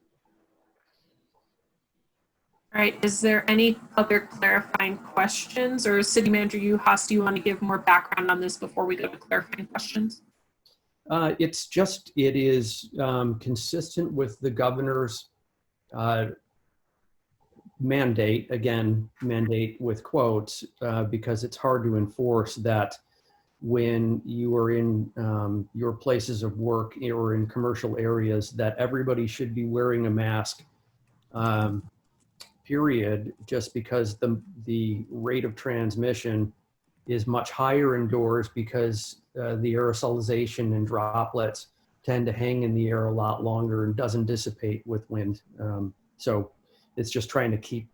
All right, is there any other clarifying questions, or City Manager Uhas, do you want to give more background on this before we go to clarifying questions? It is consistent with the governor's mandate, again, mandate with quotes, because it's hard to enforce that when you are in your places of work or in commercial areas, that everybody should be wearing a mask, period, just because the rate of transmission is much higher indoors because the aerosolization and droplets tend to hang in the air a lot longer and doesn't dissipate with wind. So it's just trying to keep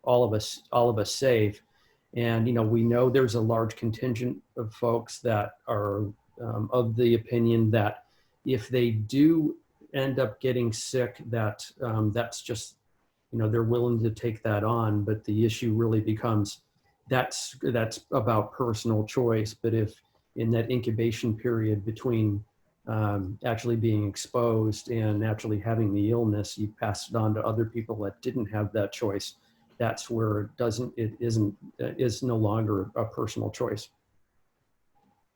all of us safe. And we know there's a large contingent of folks that are of the opinion that if they do end up getting sick, that that's just they're willing to take that on. But the issue really becomes that's about personal choice. But if in that incubation period between actually being exposed and actually having the illness, you pass it on to other people that didn't have that choice, that's where it is no longer a personal choice.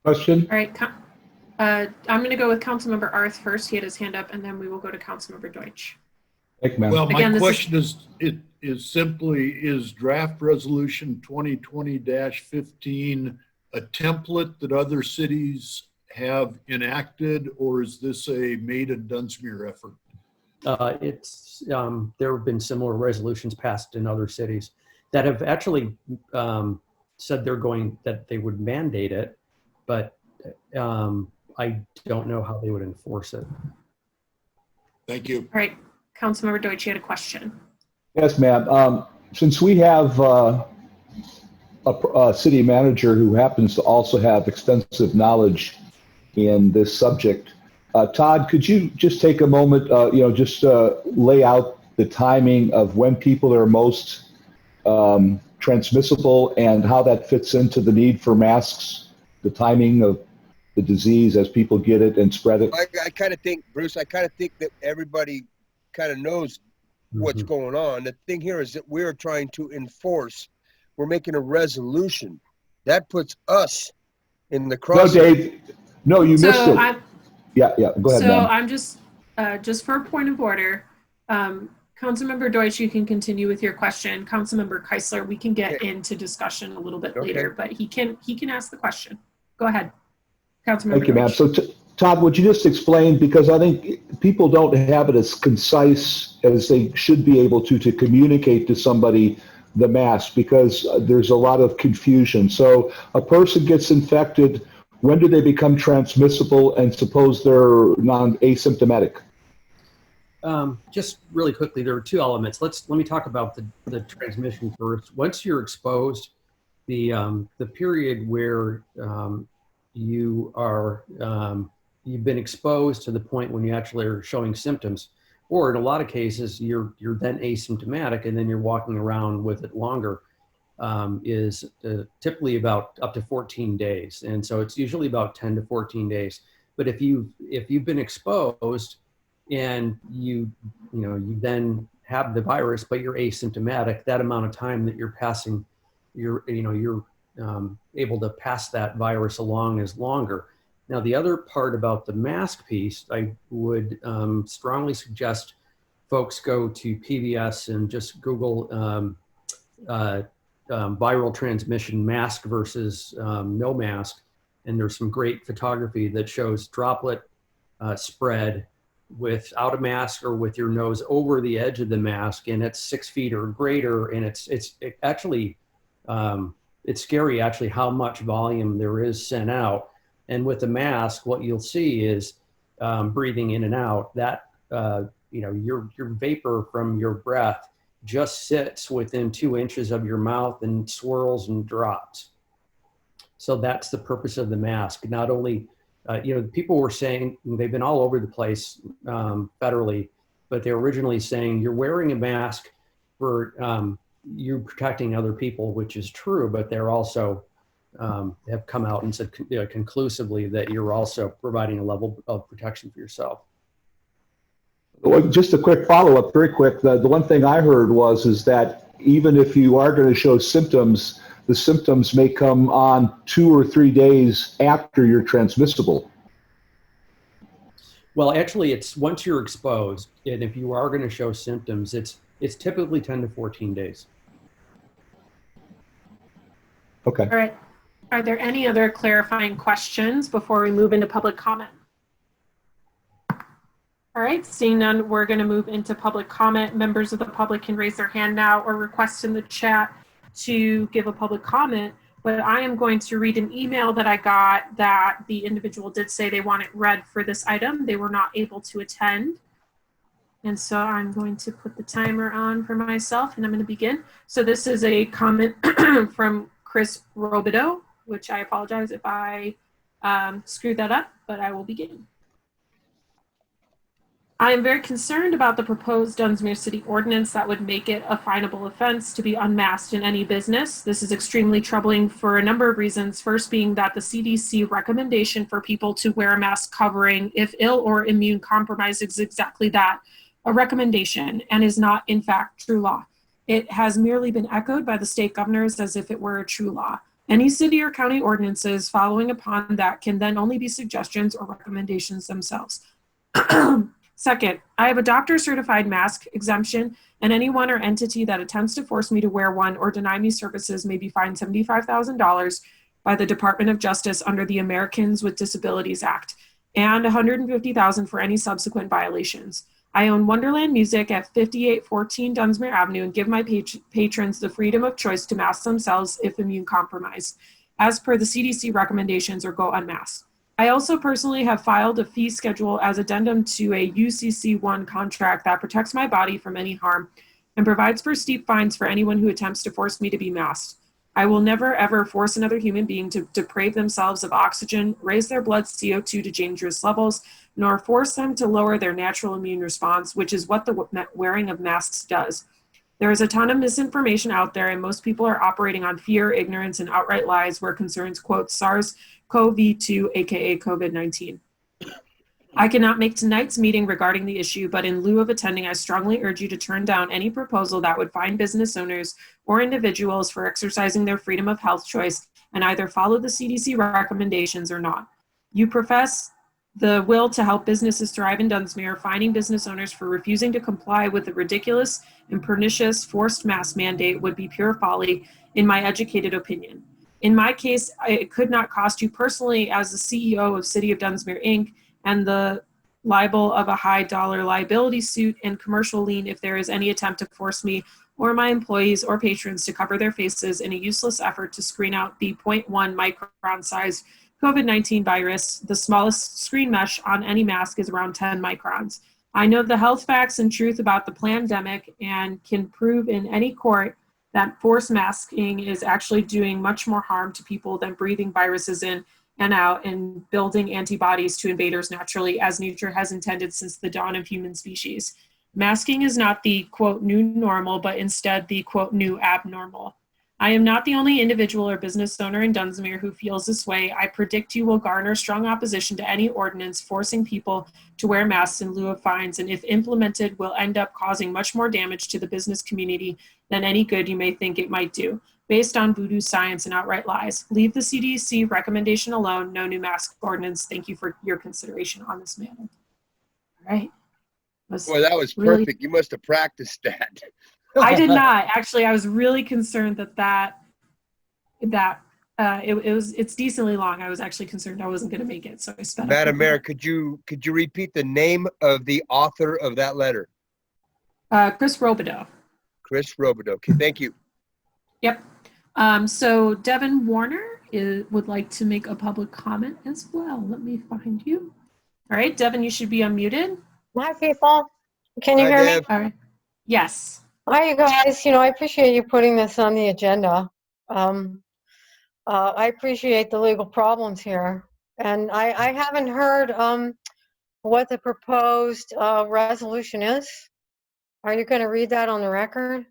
Question? All right, I'm going to go with Councilmember Arth first. He had his hand up, and then we will go to Councilmember Deutsch. Thank you, ma'am. Well, my Again, question is simply, is draft resolution 2020-15 a template that other cities have enacted, or is this a made in Dunsmuir effort? There have been similar resolutions passed in other cities that have actually said that they would mandate it, but I don't know how they would enforce it. Thank you. All right, Councilmember Deutsch, you had a question. Yes, ma'am. Since we have a city manager who happens to also have extensive knowledge in this subject, Todd, could you just take a moment, lay out the timing of when people are most transmissible and how that fits into the need for masks, the timing of the disease as people get it and spread it? I kind of think, Bruce, that everybody kind of knows what's going on. The thing here is that we're trying to enforce, we're making a resolution. That puts us in the cross. No, Dave, no, you missed it. Yeah, go ahead, So ma'am. I'm just for a point of order, Councilmember Deutsch, you can continue with your question. Councilmember Keisler, we can get into discussion a little bit later, but he can ask the question. Go ahead, Councilmember Thank you, ma'am. Deutsch. So Todd, would you just explain, because I think people don't have it as concise as they should be able to communicate to somebody the mask, because there's a lot of confusion. So a person gets infected, when do they become transmissible, and suppose they're asymptomatic? Just really quickly, there are two elements. Let me talk about the transmission first. Once you're exposed, the period where you've been exposed to the point when you actually are showing symptoms, or in a lot of cases you're then asymptomatic and then you're walking around with it longer, is typically about up to 14 days. And so it's usually about 10 to 14 days. But if you've been exposed and you then have the virus, but you're asymptomatic, that amount of time that you're passing, you're able to pass that virus along is longer. Now, the other part about the mask piece, I would strongly suggest folks go to PBS and just Google viral transmission mask versus no mask. And there's some great photography that shows droplet spread without a mask or with your nose over the edge of the mask, and it's 6 feet or greater. And it's scary actually how much volume there is sent out. And with the mask, what you'll see is breathing in and out, that your vapor from your breath just sits within 2 inches of your mouth and swirls and drops. So that's the purpose of the mask. Not only, people were saying, they've been all over the place federally, but they're originally saying you're wearing a mask for you protecting other people, which is true, but they're also have come out and said conclusively that you're also providing a level of protection for yourself. Well, just a quick follow-up, very quick. The one thing I heard is that even if you are going to show symptoms, the symptoms may come on 2 or 3 days after you're transmissible. Well, actually, it's once you're exposed, and if you are going to show symptoms, it's typically 10 to 14 days. Okay. All right. Are there any other clarifying questions before we move into public comment? All right, seeing none, we're going to move into public comment. Members of the public can raise their hand now or request in the chat to give a public comment, but I am going to read an email that I got that the individual did say they want it read for this item. They were not able to attend. And so I'm going to put the timer on for myself and I'm going to begin. So this is a comment from Chris Robideau, which I apologize if I screwed that up, but I will begin. I am very concerned about the proposed Dunsmuir City ordinance that would make it a finable offense to be unmasked in any business. This is extremely troubling for a number of reasons. First being that the CDC recommendation for people to wear a mask covering if ill or immune compromised is exactly that, a recommendation, and is not in fact true law. It has merely been echoed by the state governors as if it were a true law. Any city or county ordinances following upon that can then only be suggestions or recommendations themselves. Second, I have a doctor-certified mask exemption, and anyone or entity that attempts to force me to wear one or deny me services may be fined $75,000, by the Department of Justice under the Americans with Disabilities Act, and $150,000 for any subsequent violations. I own Wonderland Music at 5814 Dunsmuir Avenue and give my patrons the freedom of choice to mask themselves if immune compromised, as per the CDC recommendations, or go unmasked. I also personally have filed a fee schedule as addendum to a UCC1 contract that protects my body from any harm and provides for steep fines for anyone who attempts to force me to be masked. I will never ever force another human being to deprave themselves of oxygen, raise their blood CO2 to dangerous levels, nor force them to lower their natural immune response, which is what the wearing of masks does. There is a ton of misinformation out there, and most people are operating on fear, ignorance, and outright lies where concerns, quote, SARS-CoV-2, aka COVID-19. I cannot make tonight's meeting regarding the issue, but in lieu of attending, I strongly urge you to turn down any proposal that would fine business owners or individuals for exercising their freedom of health choice and either follow the CDC recommendations or not. You profess the will to help businesses thrive in Dunsmuir. Fining business owners for refusing to comply with the ridiculous and pernicious forced mask mandate would be pure folly, in my educated opinion. In my case, it could not cost you personally, as the CEO of City of Dunsmuir, Inc., and the liable of a high dollar liability suit and commercial lien if there is any attempt to force me or my employees or patrons to cover their faces in a useless effort to screen out the 0.1 micron sized COVID-19 virus. The smallest screen mesh on any mask is around 10 microns. I know the health facts and truth about the pandemic and can prove in any court that forced masking is actually doing much more harm to people than breathing viruses in and out and building antibodies to invaders naturally, as nature has intended since the dawn of human species. Masking is not the, quote, new normal, but instead the, quote, new abnormal. I am not the only individual or business owner in Dunsmuir who feels this way. I predict you will garner strong opposition to any ordinance forcing people to wear masks in lieu of fines, and if implemented, will end up causing much more damage to the business community than any good you may think it might do, based on voodoo science and outright lies. Leave the CDC recommendation alone. No new mask ordinance. Thank you for your consideration on this matter. All right. Boy, that was really perfect. You must have practiced that. I did not. Actually, I was really concerned it's decently long. I was actually concerned I wasn't going to make it, so I sped up. Madam Mayor, could you repeat the name of the author of that letter? Chris Robideau. Chris Robideau. Okay, thank you. Yep. So Devin Warner would like to make a public comment as well. Let me find you. All right, Devin, you should be unmuted. Hi, people. Can you Hi, hear Dev. me? All right. Yes. Hi, you guys. I appreciate you putting this on the agenda. I appreciate the legal problems here. And I haven't heard what the proposed resolution is. Are you going to read that on the record?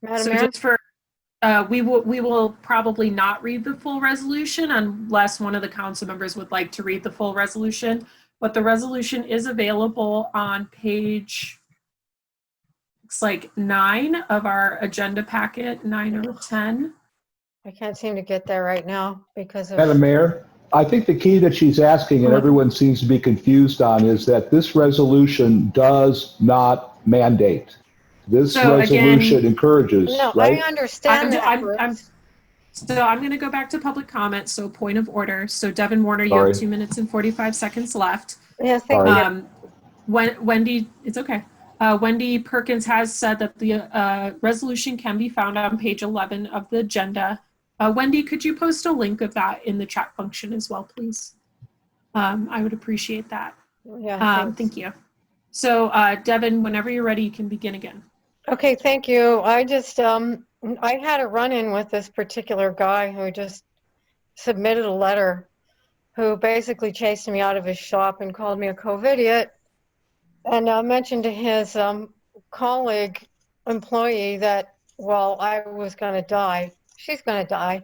Madam So Mayor? just for, we will probably not read the full resolution unless one of the council members would like to read the full resolution. But the resolution is available on page, looks like 9 of our agenda packet, 9 or 10. I can't seem to get there right now because of... Madam Mayor, I think the key that she's asking, and everyone seems to be confused on, is that this resolution does not mandate. This So resolution again, encourages, No, right? I understand that. So I'm going to go back to public comment. So point of order. So Devin Warner, you Sorry. have 2 minutes and 45 seconds left. Yeah, thank you. Wendy, it's okay. Wendy Perkins has said that the resolution can be found on page 11 of the agenda. Wendy, could you post a link of that in the chat function as well, please? I would appreciate that. Yeah, Thank you. So Devin, whenever you're ready, you can begin again. Okay, thank you. I just, I had a run-in with this particular guy who just submitted a letter, who basically chased me out of his shop and called me a COVIDiot, and mentioned to his colleague employee that, well, I was going to die. She's going to die.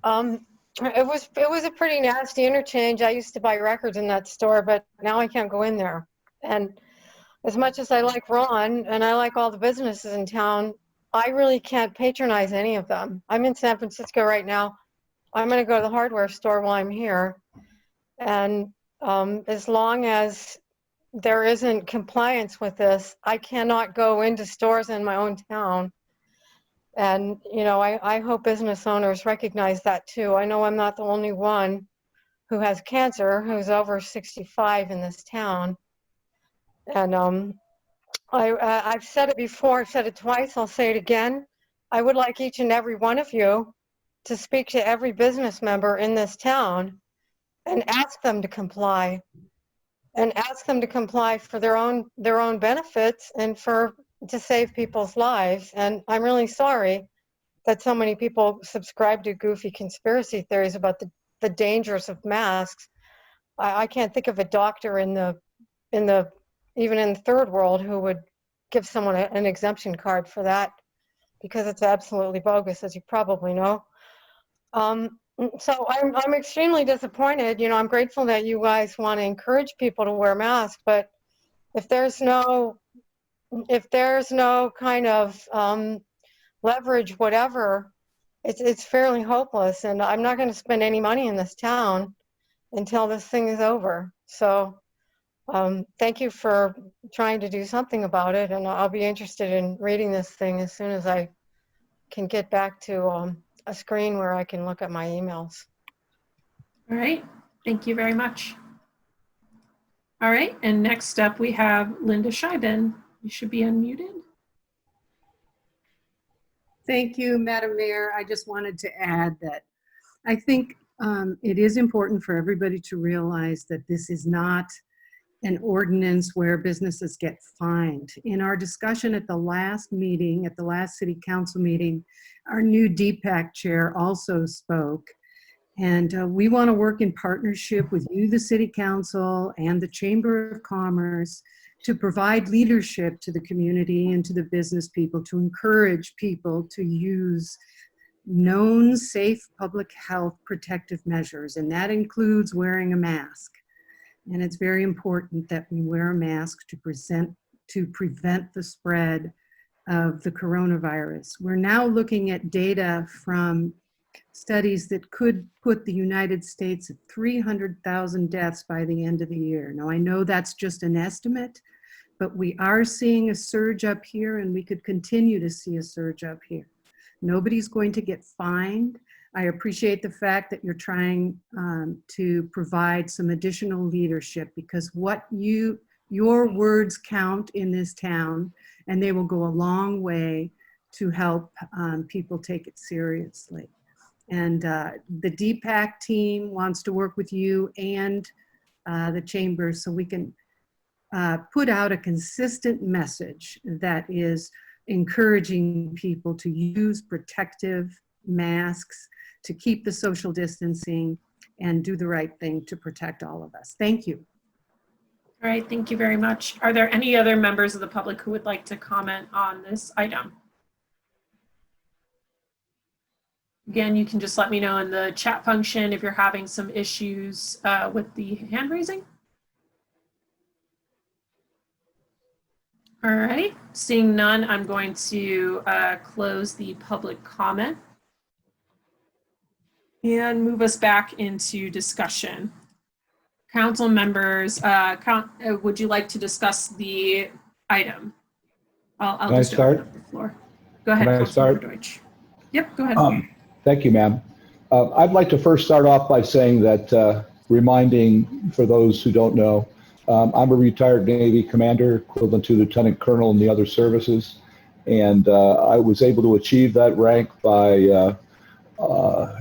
It was a pretty nasty interchange. I used to buy records in that store, but now I can't go in there. And as much as I like Ron and I like all the businesses in town, I really can't patronize any of them. I'm in San Francisco right now. I'm going to go to the hardware store while I'm here. And as long as there isn't compliance with this, I cannot go into stores in my own town. And, you know, I hope business owners recognize that too. I know I'm not the only one who has cancer, who's over 65 in this town. And I've said it before, I've said it twice, I'll say it again. I would like each and every one of you to speak to every business member in this town and ask them to comply. And ask them to comply for their own benefits and to save people's lives. And I'm really sorry that so many people subscribe to goofy conspiracy theories about the dangers of masks. I can't think of a doctor even in the third world who would give someone an exemption card for that, because it's absolutely bogus, as you probably know. So I'm extremely disappointed. You know, I'm grateful that you guys want to encourage people to wear masks, but if there's no kind of leverage, whatever, it's fairly hopeless. And I'm not going to spend any money in this town until this thing is over. So thank you for trying to do something about it. And I'll be interested in reading this thing as soon as I can get back to a screen where I can look at my emails. All right, thank you very much. All right, and next up we have Linda Scheiben. You should be unmuted. Thank you, Madam Mayor. I just wanted to add that I think it is important for everybody to realize that this is not an ordinance where businesses get fined. In our discussion at the last meeting, at the last City Council meeting, our new DPAC chair also spoke. And we want to work in partnership with you, the City Council, and the Chamber of Commerce to provide leadership to the community and to the business people, to encourage people to use known safe public health protective measures. And that includes wearing a mask. And it's very important that we wear a mask to prevent the spread of the coronavirus. We're now looking at data from studies that could put the United States at 300,000 deaths by the end of the year. Now, I know that's just an estimate, but we are seeing a surge up here, and we could continue to see a surge up here. Nobody's going to get fined. I appreciate the fact that you're trying to provide some additional leadership, because your words count in this town, and they will go a long way to help people take it seriously. And the DPAC team wants to work with you and the chamber so we can put out a consistent message that is encouraging people to use protective masks, to keep the social distancing, and do the right thing to protect all of us. Thank you. All right, thank you very much. Are there any other members of the public who would like to comment on this item? Again, you can just let me know in the chat function if you're having some issues with the hand raising. All right, seeing none, I'm going to close the public comment and move us back into discussion. Council members, would you like to discuss the item? I'll just open up the floor. Go ahead, Councilmember Deutsch. Yep, go ahead. Thank you, ma'am. I'd like to first start off by saying that, reminding for those who don't know, I'm a retired Navy commander, equivalent to lieutenant colonel in the other services. And I was able to achieve that rank by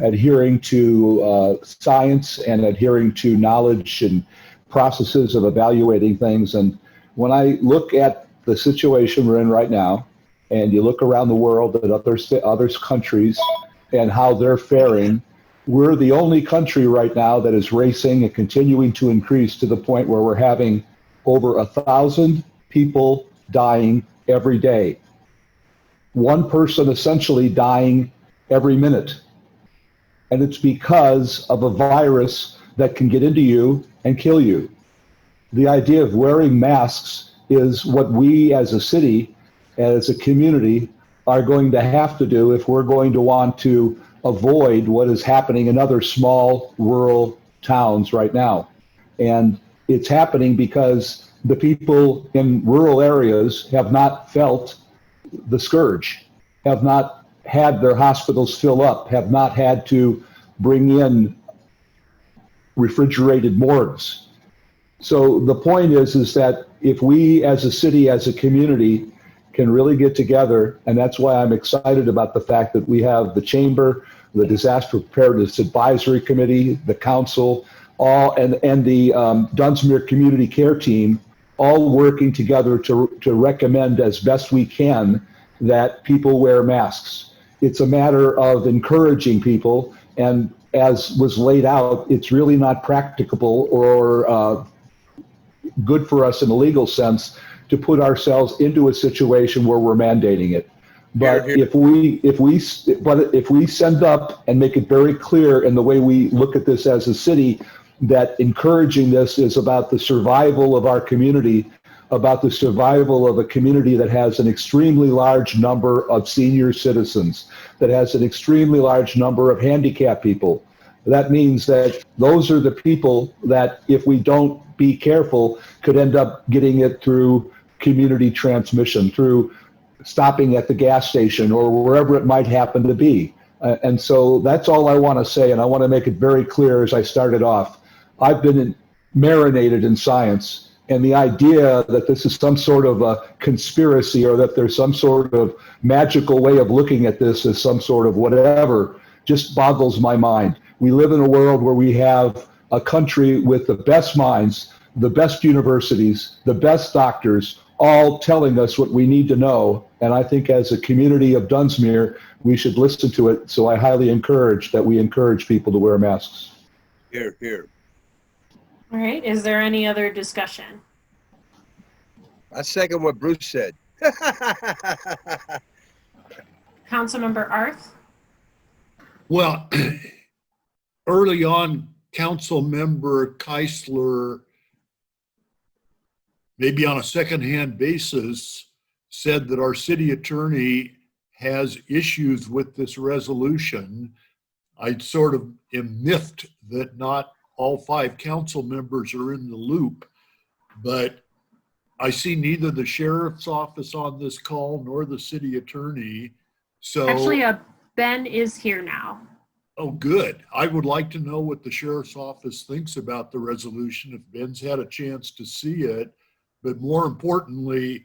adhering to science and adhering to knowledge and processes of evaluating things. And when I look at the situation we're in right now, and you look around the world at other countries and how they're faring, we're the only country right now that is racing and continuing to increase to the point where we're having over 1,000 people dying every day. One person essentially dying every minute. And it's because of a virus that can get into you and kill you. The idea of wearing masks is what we as a city, as a community, are going to have to do if we're going to want to avoid what is happening in other small rural towns right now. And it's happening because the people in rural areas have not felt the scourge, have not had their hospitals fill up have not had to bring in refrigerated morgues. So the point is that if we as a city, as a community, can really get together, and that's why I'm excited about the fact that we have the chamber, the Disaster Preparedness Advisory Committee, the council, all and the Dunsmuir Community Care Team, all working together to recommend as best we can that people wear masks. It's a matter of encouraging people, and as was laid out, it's really not practicable or good for us in a legal sense to put ourselves into a situation where we're mandating it. But if we send up and make it very clear in the way we look at this as a city, that encouraging this is about the survival of our community, about the survival of a community that has an extremely large number of senior citizens, that has an extremely large number of handicapped people. That means that those are the people that, if we don't be careful, could end up getting it through community transmission, through stopping at the gas station or wherever it might happen to be. And so that's all I want to say, and I want to make it very clear as I started off. I've been marinated in science, and the idea that this is some sort of a conspiracy or that there's some sort of magical way of looking at this as some sort of whatever just boggles my mind. We live in a world where we have a country with the best minds, the best universities, the best doctors, all telling us what we need to know. And I think as a community of Dunsmuir, we should listen to it. So I highly encourage that we encourage people to wear masks. Here, here. All right, is there any other discussion? I second what Bruce said. Councilmember Arth? Well, early on, Councilmember Keisler, maybe on a secondhand basis, said that our city attorney has issues with this resolution. I sort of am miffed that not all 5 council members are in the loop, but I see neither the sheriff's office on this call nor the city attorney. So Actually, Ben is here now. oh, good. I would like to know what the sheriff's office thinks about the resolution if Ben's had a chance to see it. But more importantly,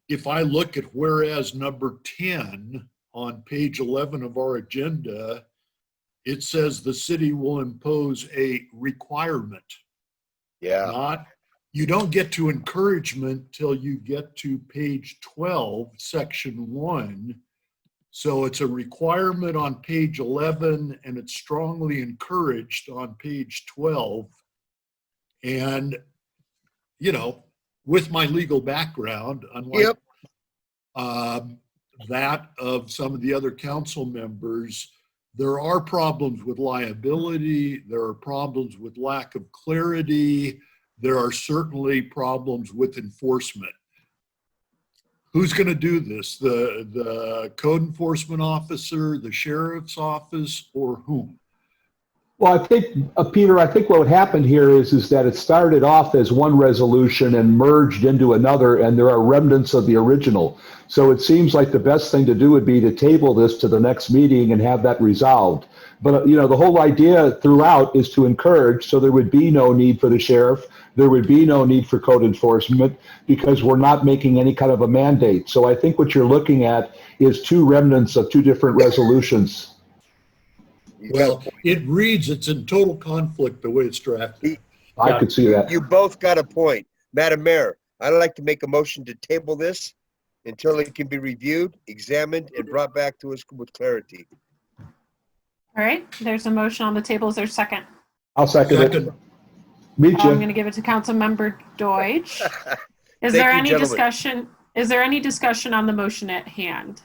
if I look at whereas number 10 on page 11 of our agenda, it says the city will impose a requirement. Yeah. You don't get to encouragement till you get to page 12, section 1. So it's a requirement on page 11 and it's strongly encouraged on page 12. And, you know, with my legal background, unlike that of some of the other council members, there are problems with liability. There are problems with lack of clarity. There are certainly problems with enforcement. Who's going to do this? The code enforcement officer, the sheriff's office, or whom? Well, I think, Peter, I think what happened here is that it started off as one resolution and merged into another, and there are remnants of the original. So it seems like the best thing to do would be to table this to the next meeting and have that resolved. But, you know, the whole idea throughout is to encourage, so there would be no need for the sheriff, there would be no need for code enforcement, because we're not making any kind of a mandate. So I think what you're looking at is 2 remnants of 2 different resolutions. Well, it reads it's in total conflict the way it's drafted. I could see that. You both got a point. Madam Mayor, I'd like to make a motion to table this until it can be reviewed, examined, and brought back to us with clarity. All right, there's a motion on the table. Is there a second? I'll second it. Meet you. I'm going to give it to Councilmember Deutsch. Is Thank there you, any gentlemen. discussion? Is there any discussion on the motion at hand?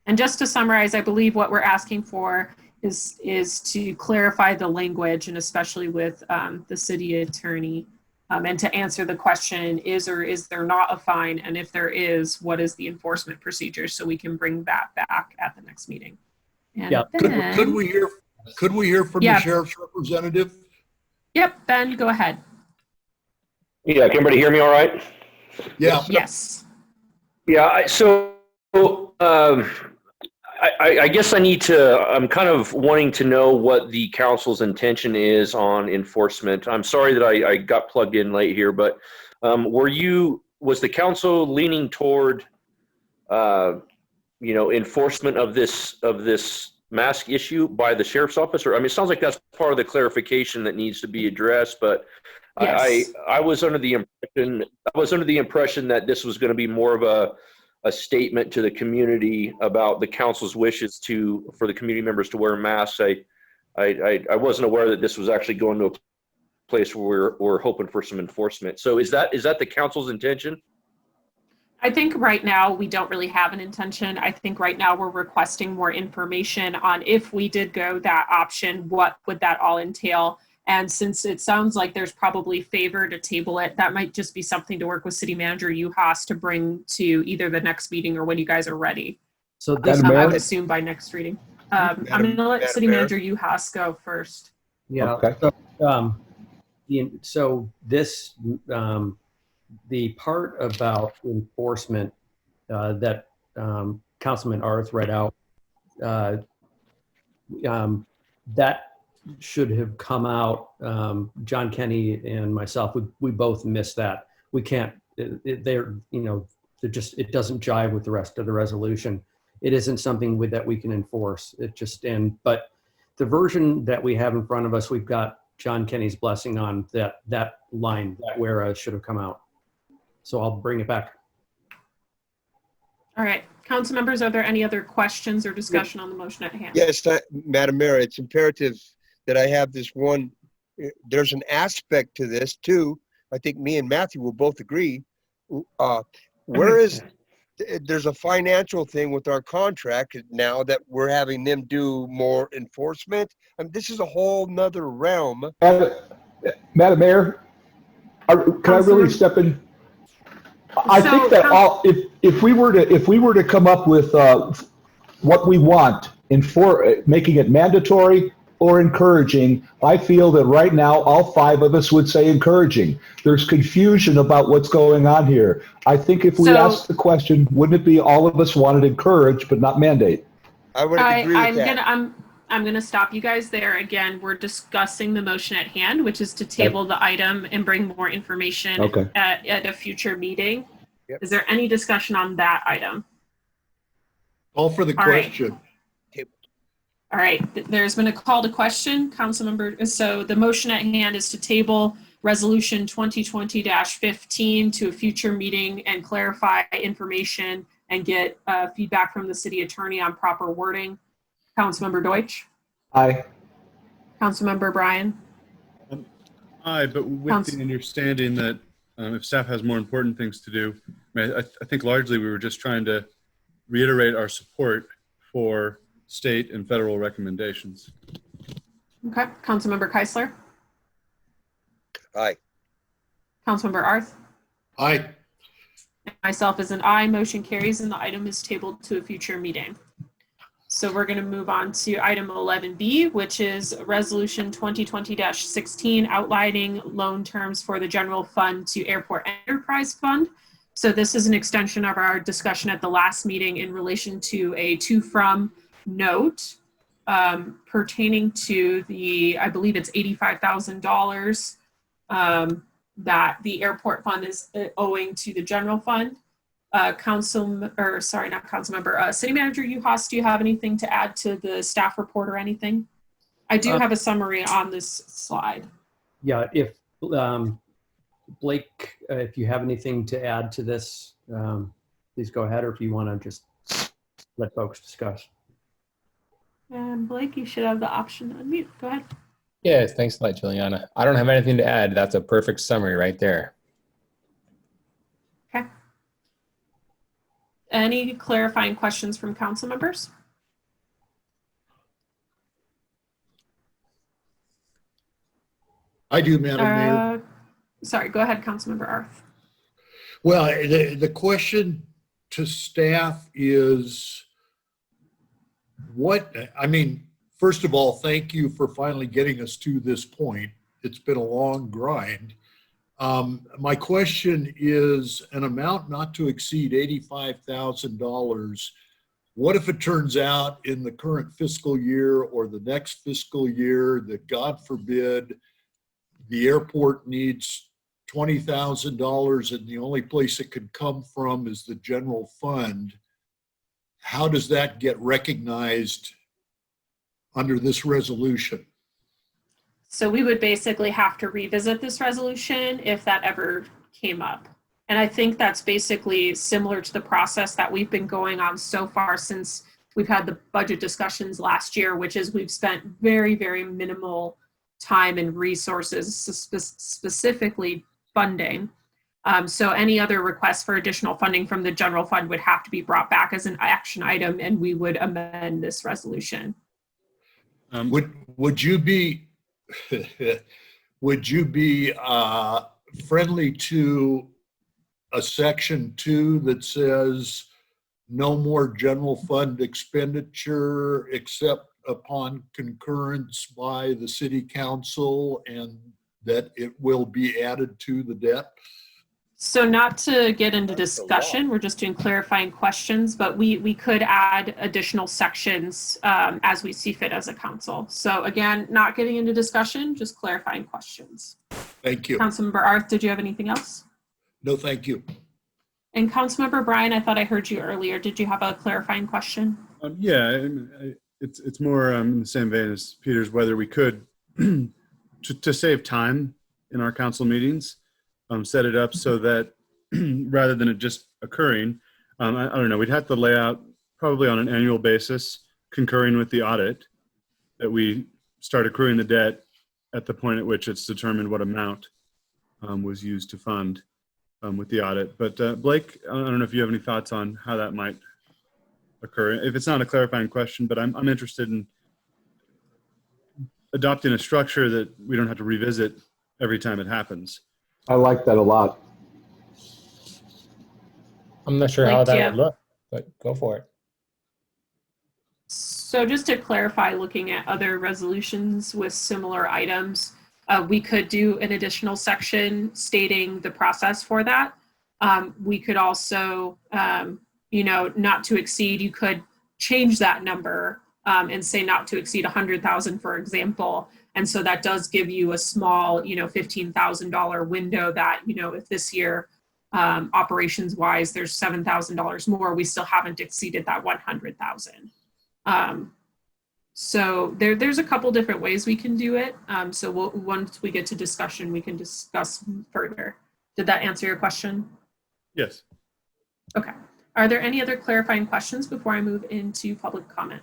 And just to summarize, I believe what we're asking for is to clarify the language, and especially with the city attorney, and to answer the question, is or is there not a fine? And if there is, what is the enforcement procedure, so we can bring that back at the next meeting? And Yeah. Ben, Could we hear from the sheriff's representative? Yep, Ben, go ahead. Yeah, can everybody hear me all right? Yeah. Yes. Yeah, so I guess I'm kind of wanting to know what the council's intention is on enforcement. I'm sorry that I got plugged in late here, but was the council leaning toward, enforcement of this mask issue by the sheriff's office? Or, I mean, it sounds like that's part of the clarification that needs to be addressed, but Yes. I was under the impression that this was going to be more of a statement to the community about the council's wishes for the community members to wear masks. I wasn't aware that this was actually going to a place where we're hoping for some enforcement. So is that the council's intention? I think right now we don't really have an intention. I think right now we're requesting more information on if we did go that option, what would that all entail? And since it sounds like there's probably favor to table it, that might just be something to work with City Manager Uhas to bring to either the next meeting or when you guys are ready. So this, I would assume by next reading. I'm going to let City Mayor. Manager Uhas go first. yeah. Okay. So this, the part about enforcement that Councilman Arth read out, that should have come out. John Kenny and myself, we both missed that. We can't. It doesn't jive with the rest of the resolution. It isn't something that we can enforce. But the version that we have in front of us, we've got John Kenny's blessing on that line, that where should have come out. So I'll bring it back. All right, council members, are there any other questions or discussion on the motion at hand? Yes, Madam Mayor, it's imperative that I have this one. There's an aspect to this too. I think me and Matthew will both agree. There's a financial thing with our contract now that we're having them do more enforcement. I mean, this is a whole nother realm. Madam Mayor, can I really step in? I think that if we were to come up with what we want making it mandatory or encouraging, I feel that right now all five of us would say encouraging. There's confusion about what's going on here. I think if we ask the question, wouldn't it be all of us wanted encourage but not mandate? I would agree with that. I'm going to stop you guys there. Again, we're discussing the motion at hand, which is to table the item and bring more information at a future meeting. Yep. Is there any discussion on that item? Call for the question. All right, there's been a call to question, council member. So the motion at hand is to table resolution 2020-15 to a future meeting and clarify information and get feedback from the city attorney on proper wording. Councilmember Deutsch? Aye. Councilmember Bryan? Aye, but with the understanding that if staff has more important things to do, I think largely we were just trying to reiterate our support for state and federal recommendations. Okay. Councilmember Keisler? Aye. Councilmember Arth? Aye. And myself is an aye. Motion carries and the item is tabled to a future meeting. So we're going to move on to item 11B, which is resolution 2020-16 outlining loan terms for the general fund to airport enterprise fund. So this is an extension of our discussion at the last meeting in relation to a to-from note pertaining to I believe it's $85,000 that the airport fund is owing to the general fund. City Manager Uhas, do you have anything to add to the staff report or anything? I do have a summary on this slide. Yeah, if Blake, if you have anything to add to this, please go ahead, or if you want to just let folks discuss. And Blake, you should have the option to unmute. Go ahead. Yes, thanks a lot, Juliana. I don't have anything to add. That's a perfect summary right there. Okay. Any clarifying questions from council members? I do, Madam Mayor. Sorry, go ahead, Councilmember Arth. Well, the question to staff is first of all, thank you for finally getting us to this point. It's been a long grind. My question is an amount not to exceed $85,000 What if it turns out in the current fiscal year or the next fiscal year that, God forbid, the airport needs $20,000 and the only place it could come from is the general fund? How does that get recognized under this resolution? So we would basically have to revisit this resolution if that ever came up. And I think that's basically similar to the process that we've been going on so far since we've had the budget discussions last year, which is we've spent very, very minimal time and resources, specifically funding. So any other requests for additional funding from the general fund would have to be brought back as an action item, and we would amend this resolution. Would you be would you be friendly to a section 2 that says no more general fund expenditure except upon concurrence by the city council, and that it will be added to the debt? So not to get into discussion, we're just doing clarifying questions, but we could add additional sections as we see fit as a council. So again, not getting into discussion, just clarifying questions. Thank you. Councilmember Arth, did you have anything else? No, thank you. And Councilmember Bryan, I thought I heard you earlier. Did you have a clarifying question? Yeah, it's more in the same vein as Peter's, whether we could, to save time in our council meetings, set it up so that rather than it just occurring, I don't know, we'd have to lay out probably on an annual basis, concurring with the audit, that we start accruing the debt at the point at which it's determined what amount was used to fund with the audit. But Blake, I don't know if you have any thoughts on how that might occur. If it's not a clarifying question, but I'm interested in adopting a structure that we don't have to revisit every time it happens. I like that a lot. I'm not sure how that would look, but go for it. So just to clarify, looking at other resolutions with similar items, we could do an additional section stating the process for that. We could also, not to exceed, you could change that number and say not to exceed 100,000, for example. And so that does give you a small, $15,000 window that, if this year, operations wise, there's $7,000 more, we still haven't exceeded that 100,000. So there's a couple different ways we can do it. So once we get to discussion, we can discuss further. Did that answer your question? Yes. Okay. Are there any other clarifying questions before I move into public comment?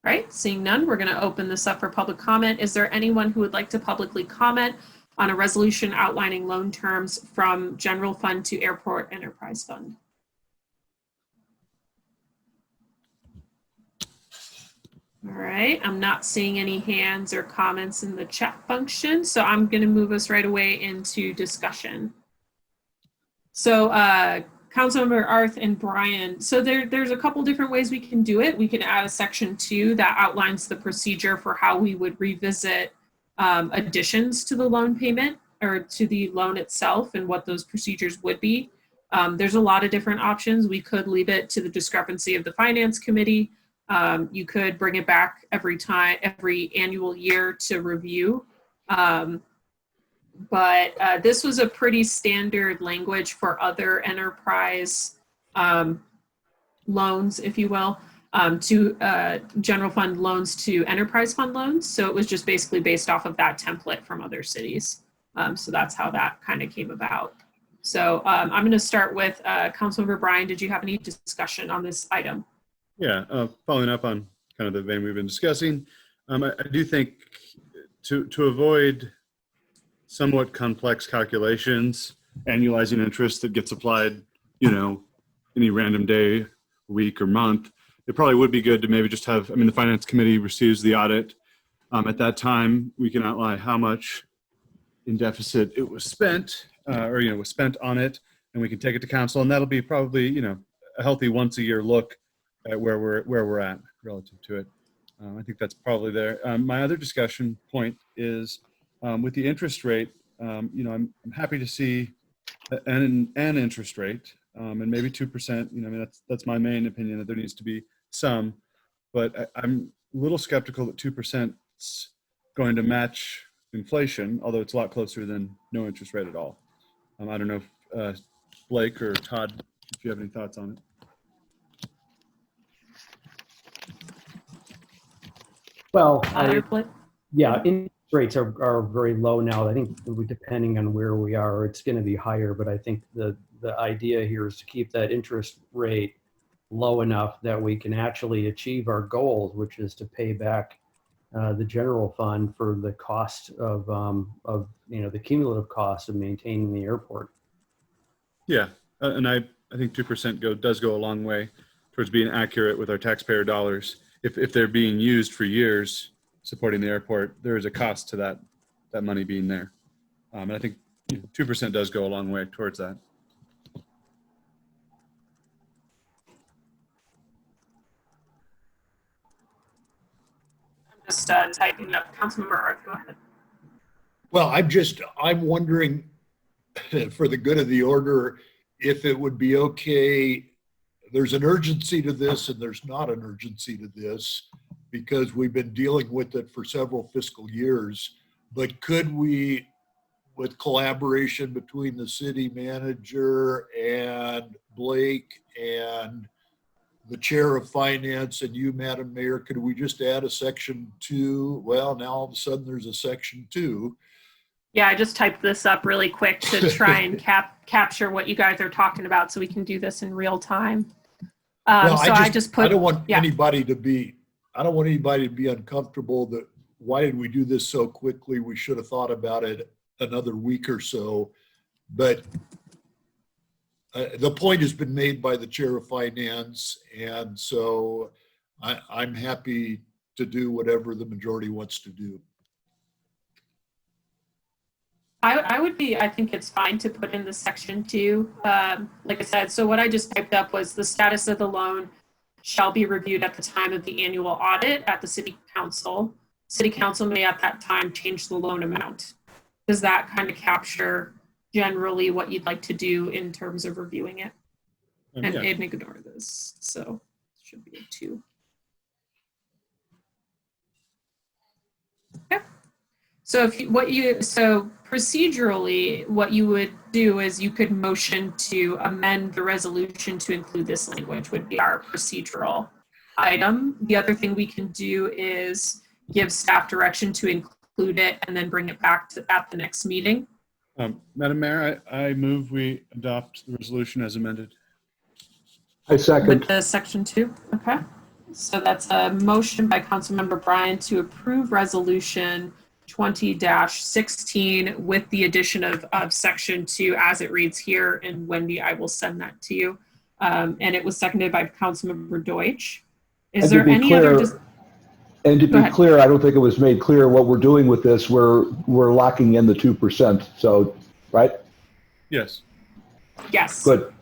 All right, seeing none, we're going to open this up for public comment. Is there anyone who would like to publicly comment on a resolution outlining loan terms from general fund to airport enterprise fund? All right, I'm not seeing any hands or comments in the chat function, so I'm going to move us right away into discussion. So Councilmember Arth and Bryan, so there's a couple different ways we can do it. We can add a section 2 that outlines the procedure for how we would revisit additions to the loan payment or to the loan itself and what those procedures would be. There's a lot of different options. We could leave it to the discrepancy of the finance committee. You could bring it back every annual year to review. But this was a pretty standard language for other enterprise loans, if you will, to general fund loans to enterprise fund loans. So it was just basically based off of that template from other cities. So that's how that kind of came about. So I'm going to start with Councilmember Bryan. Did you have any discussion on this item? Yeah, following up on kind of the vein we've been discussing, I do think to avoid somewhat complex calculations, annualizing interest that gets applied, any random day, week, or month, it probably would be good to maybe just have, the finance committee receives the audit. At that time, we can outline how much in deficit it was spent, was spent on it, and we can take it to council, and that'll be probably, a healthy once a year look at where we're at relative to it. I think that's probably there. My other discussion point is with the interest rate. I'm happy to see an interest rate and maybe 2%. I mean, that's my main opinion, that there needs to be some, but I'm a little skeptical that 2% is going to match inflation, although it's a lot closer than no interest rate at all. I don't know if Blake or Todd, if you have any thoughts on it. Well, Blake? yeah, interest rates are very low now. I think depending on where we are, it's going to be higher, but I think the idea here is to keep that interest rate low enough that we can actually achieve our goals, which is to pay back the general fund for the cost of the cumulative cost of maintaining the airport. Yeah, and I think 2% does go a long way towards being accurate with our taxpayer dollars. If they're being used for years supporting the airport, there is a cost to that money being there. And I think 2% does go a long way towards that. I'm just typing up. Councilmember Arth, go ahead. Well, I'm wondering, for the good of the order, if it would be okay. There's an urgency to this and there's not an urgency to this because we've been dealing with it for several fiscal years. But could we, with collaboration between the city manager and Blake and the chair of finance and you, Madam Mayor, could we just add a section 2? Well, now all of a sudden there's a section 2. Yeah, I just typed this up really quick to try and capture what you guys are talking about so we can do this in real time. Well, so I just put, I don't want yeah. anybody to be uncomfortable that why did we do this so quickly? We should have thought about it another week or so. But the point has been made by the chair of finance. And so I'm happy to do whatever the majority wants to do. I think it's fine to put in the section 2. Like I said, so what I just typed up was the status of the loan shall be reviewed at the time of the annual audit at the city council. City council may at that time change the loan amount. Does that kind of capture generally what you'd like to do in terms of reviewing it? And ignore this, so it should be a 2. Okay. So procedurally, what you would do is you could motion to amend the resolution to include this language would be our procedural item. The other thing we can do is give staff direction to include it and then bring it back at the next meeting. Madam Mayor, I move we adopt the resolution as amended. I second. With the section 2, okay. So that's a motion by Councilmember Bryan to approve resolution 20-16 with the addition of section 2 as it reads here. And Wendy, I will send that to you. And it was seconded by Councilmember Deutsch. Is there any other? And to be clear, I don't think it was made clear what we're doing with this. We're locking in the 2%. So, right? Yes. Yes. Good.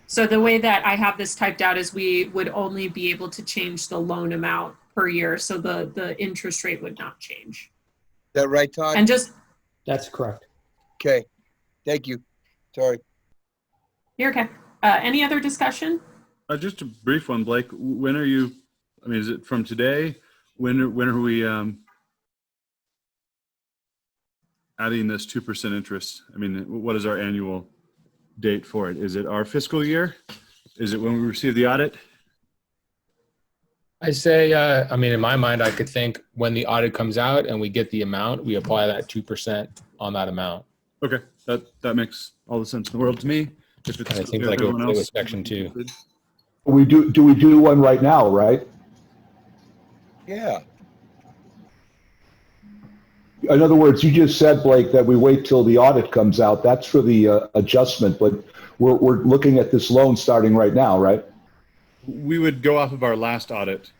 So the way that I have this typed out is we would only be able to change the loan amount per year. So the interest rate would not change. Is that right, Todd? And just. That's correct. Okay. Thank you. Sorry. You're okay. Any other discussion? Just a brief one, Blake. When are you, I mean, is it from today? When are we adding this 2% interest? I mean, what is our annual date for it? Is it our fiscal year? Is it when we receive the audit? I say, I mean, in my mind, I could think when the audit comes out and we get the amount, we apply that 2% on that amount. Okay, that makes all the sense in the world to me. If it's I think like it was section 2. Do we do one right now, right? Yeah. In other words, you just said, Blake, that we wait till the audit comes out. That's for the adjustment, but we're looking at this loan starting right now, right? We would go off of our last audit.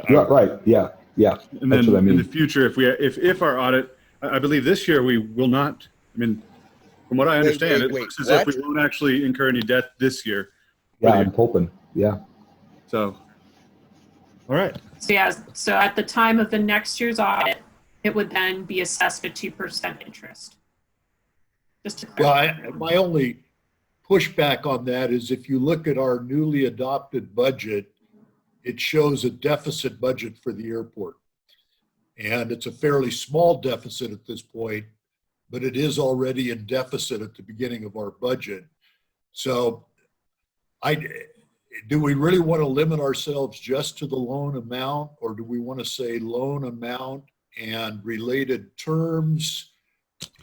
Right. Yeah. And That's then what I mean. in the future, if our audit, I believe this year we will not. I mean, from what I understand, it looks as if we won't actually incur any debt this year. Yeah, I'm hoping. Yeah. So, all right. So yeah, so at the time of the next year's audit, it would then be assessed at 2% interest. Just to Well, my only pushback on that is if you look at our newly adopted budget, it shows a deficit budget for the airport. And it's a fairly small deficit at this point, but it is already in deficit at the beginning of our budget. So do we really want to limit ourselves just to the loan amount, or do we want to say loan amount and related terms?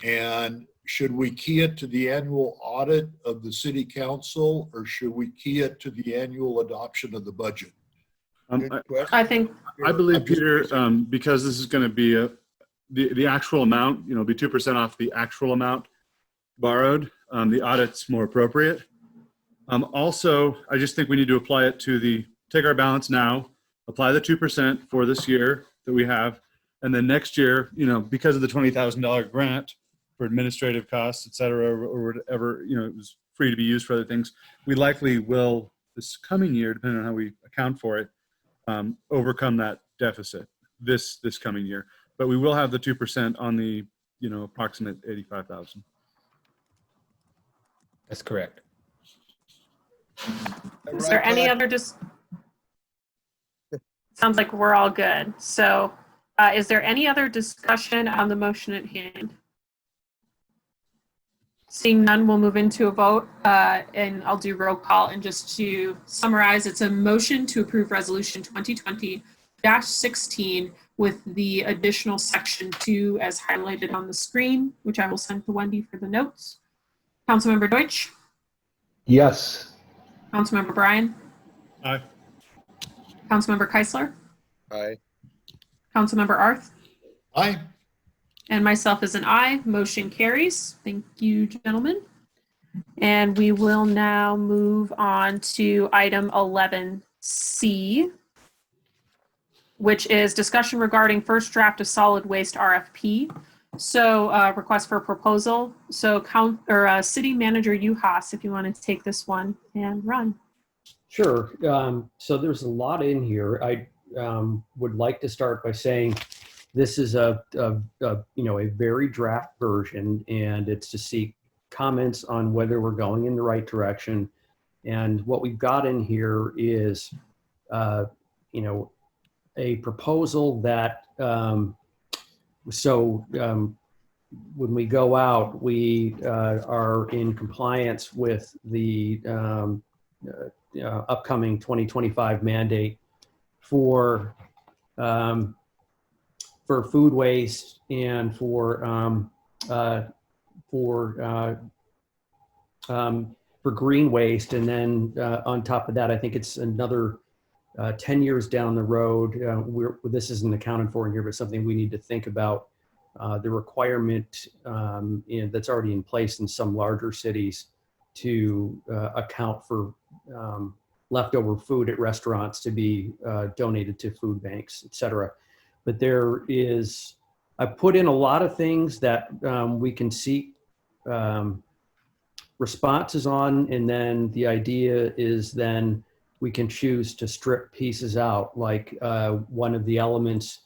And should we key it to the annual audit of the city council, or should we key it to the annual adoption of the budget? I think, I believe, Peter, because this is going to be the actual amount, be 2% off the actual amount borrowed. The audit's more appropriate. Also, I just think we need to apply it to take our balance now, apply the 2% for this year that we have, and then next year, because of the $20,000 grant for administrative costs, et cetera, or whatever, it was free to be used for other things. We likely will, this coming year, depending on how we account for it, overcome that deficit this coming year. But we will have the 2% on the, approximate 85,000. That's correct. is there any other sounds like we're all good. So is there any other discussion on the motion at hand? Seeing none, we'll move into a vote, and I'll do roll call. And just to summarize, it's a motion to approve Resolution 2020-16 with the additional Section 2 as highlighted on the screen, which I will send to Wendy for the notes. Councilmember Deutsch? Yes. Councilmember Bryan? Aye. Councilmember Keisler? Aye. Councilmember Arth? Aye. And myself is an aye. Motion carries. Thank you, gentlemen. And we will now move on to item 11C, which is discussion regarding first draft of solid waste RFP. So request for proposal. So City Manager Uhas, if you want to take this one and run. Sure. So there's a lot in here. I would like to start by saying this is a very draft version, and it's to seek comments on whether we're going in the right direction. And what we've got in here is, a proposal that, when we go out, we are in compliance with the upcoming 2025 mandate for food waste and for green waste. And then on top of that, I think it's another 10 years down the road. This isn't accounted for in here, but something we need to think about. The requirement that's already in place in some larger cities to account for leftover food at restaurants to be donated to food banks, et cetera. But I put in a lot of things that we can seek responses on, and then the idea is then we can choose to strip pieces out. Like one of the elements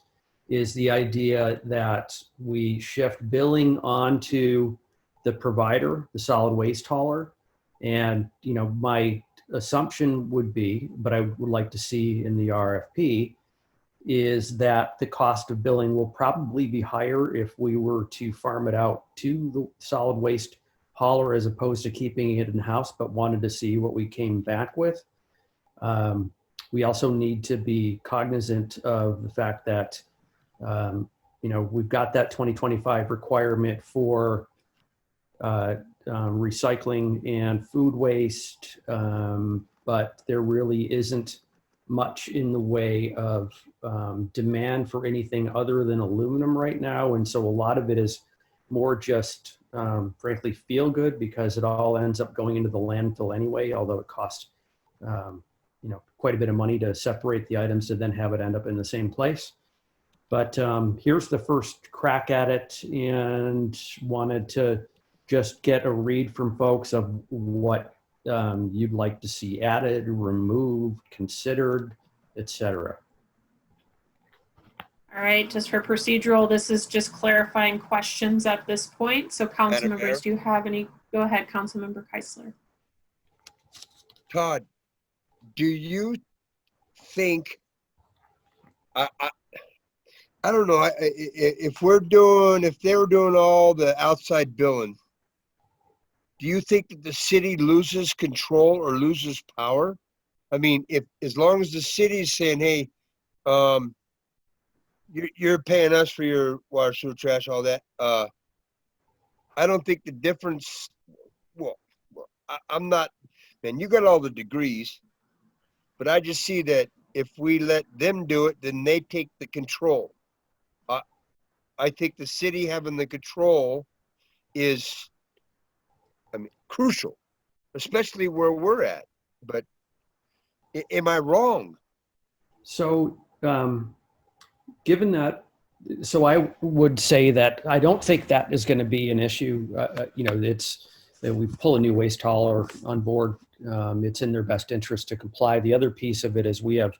is the idea that we shift billing onto the provider, the solid waste hauler. And, my assumption would be, but I would like to see in the RFP, is that the cost of billing will probably be higher if we were to farm it out to the solid waste hauler as opposed to keeping it in-house, but wanted to see what we came back with. We also need to be cognizant of the fact that, we've got that 2025 requirement for recycling and food waste, but there really isn't much in the way of demand for anything other than aluminum right now. And so a lot of it is more just, frankly, feel good, because it all ends up going into the landfill anyway, although it costs, quite a bit of money to separate the items to then have it end up in the same place. But here's the first crack at it, and wanted to just get a read from folks of what you'd like to see added, removed, considered, etc. All right, just for procedural, this is just clarifying questions at this point. So council members, do you have any? Go ahead, Councilmember Keisler. Todd, do you think, I don't know, if they were doing all the outside billing, do you think that the city loses control or loses power? I mean, as long as the city's saying, hey, you're paying us for your water, sewer, trash, all that, I don't think the difference, well, I'm not, man, you got all the degrees, but I just see that if we let them do it, then they take the control. I think the city having the control is, I mean, crucial, especially where we're at. But am I wrong? So, given that, so I would say that I don't think that is going to be an issue. You know, it's that we pull a new waste hauler on board. It's in their best interest to comply. The other piece of it is we have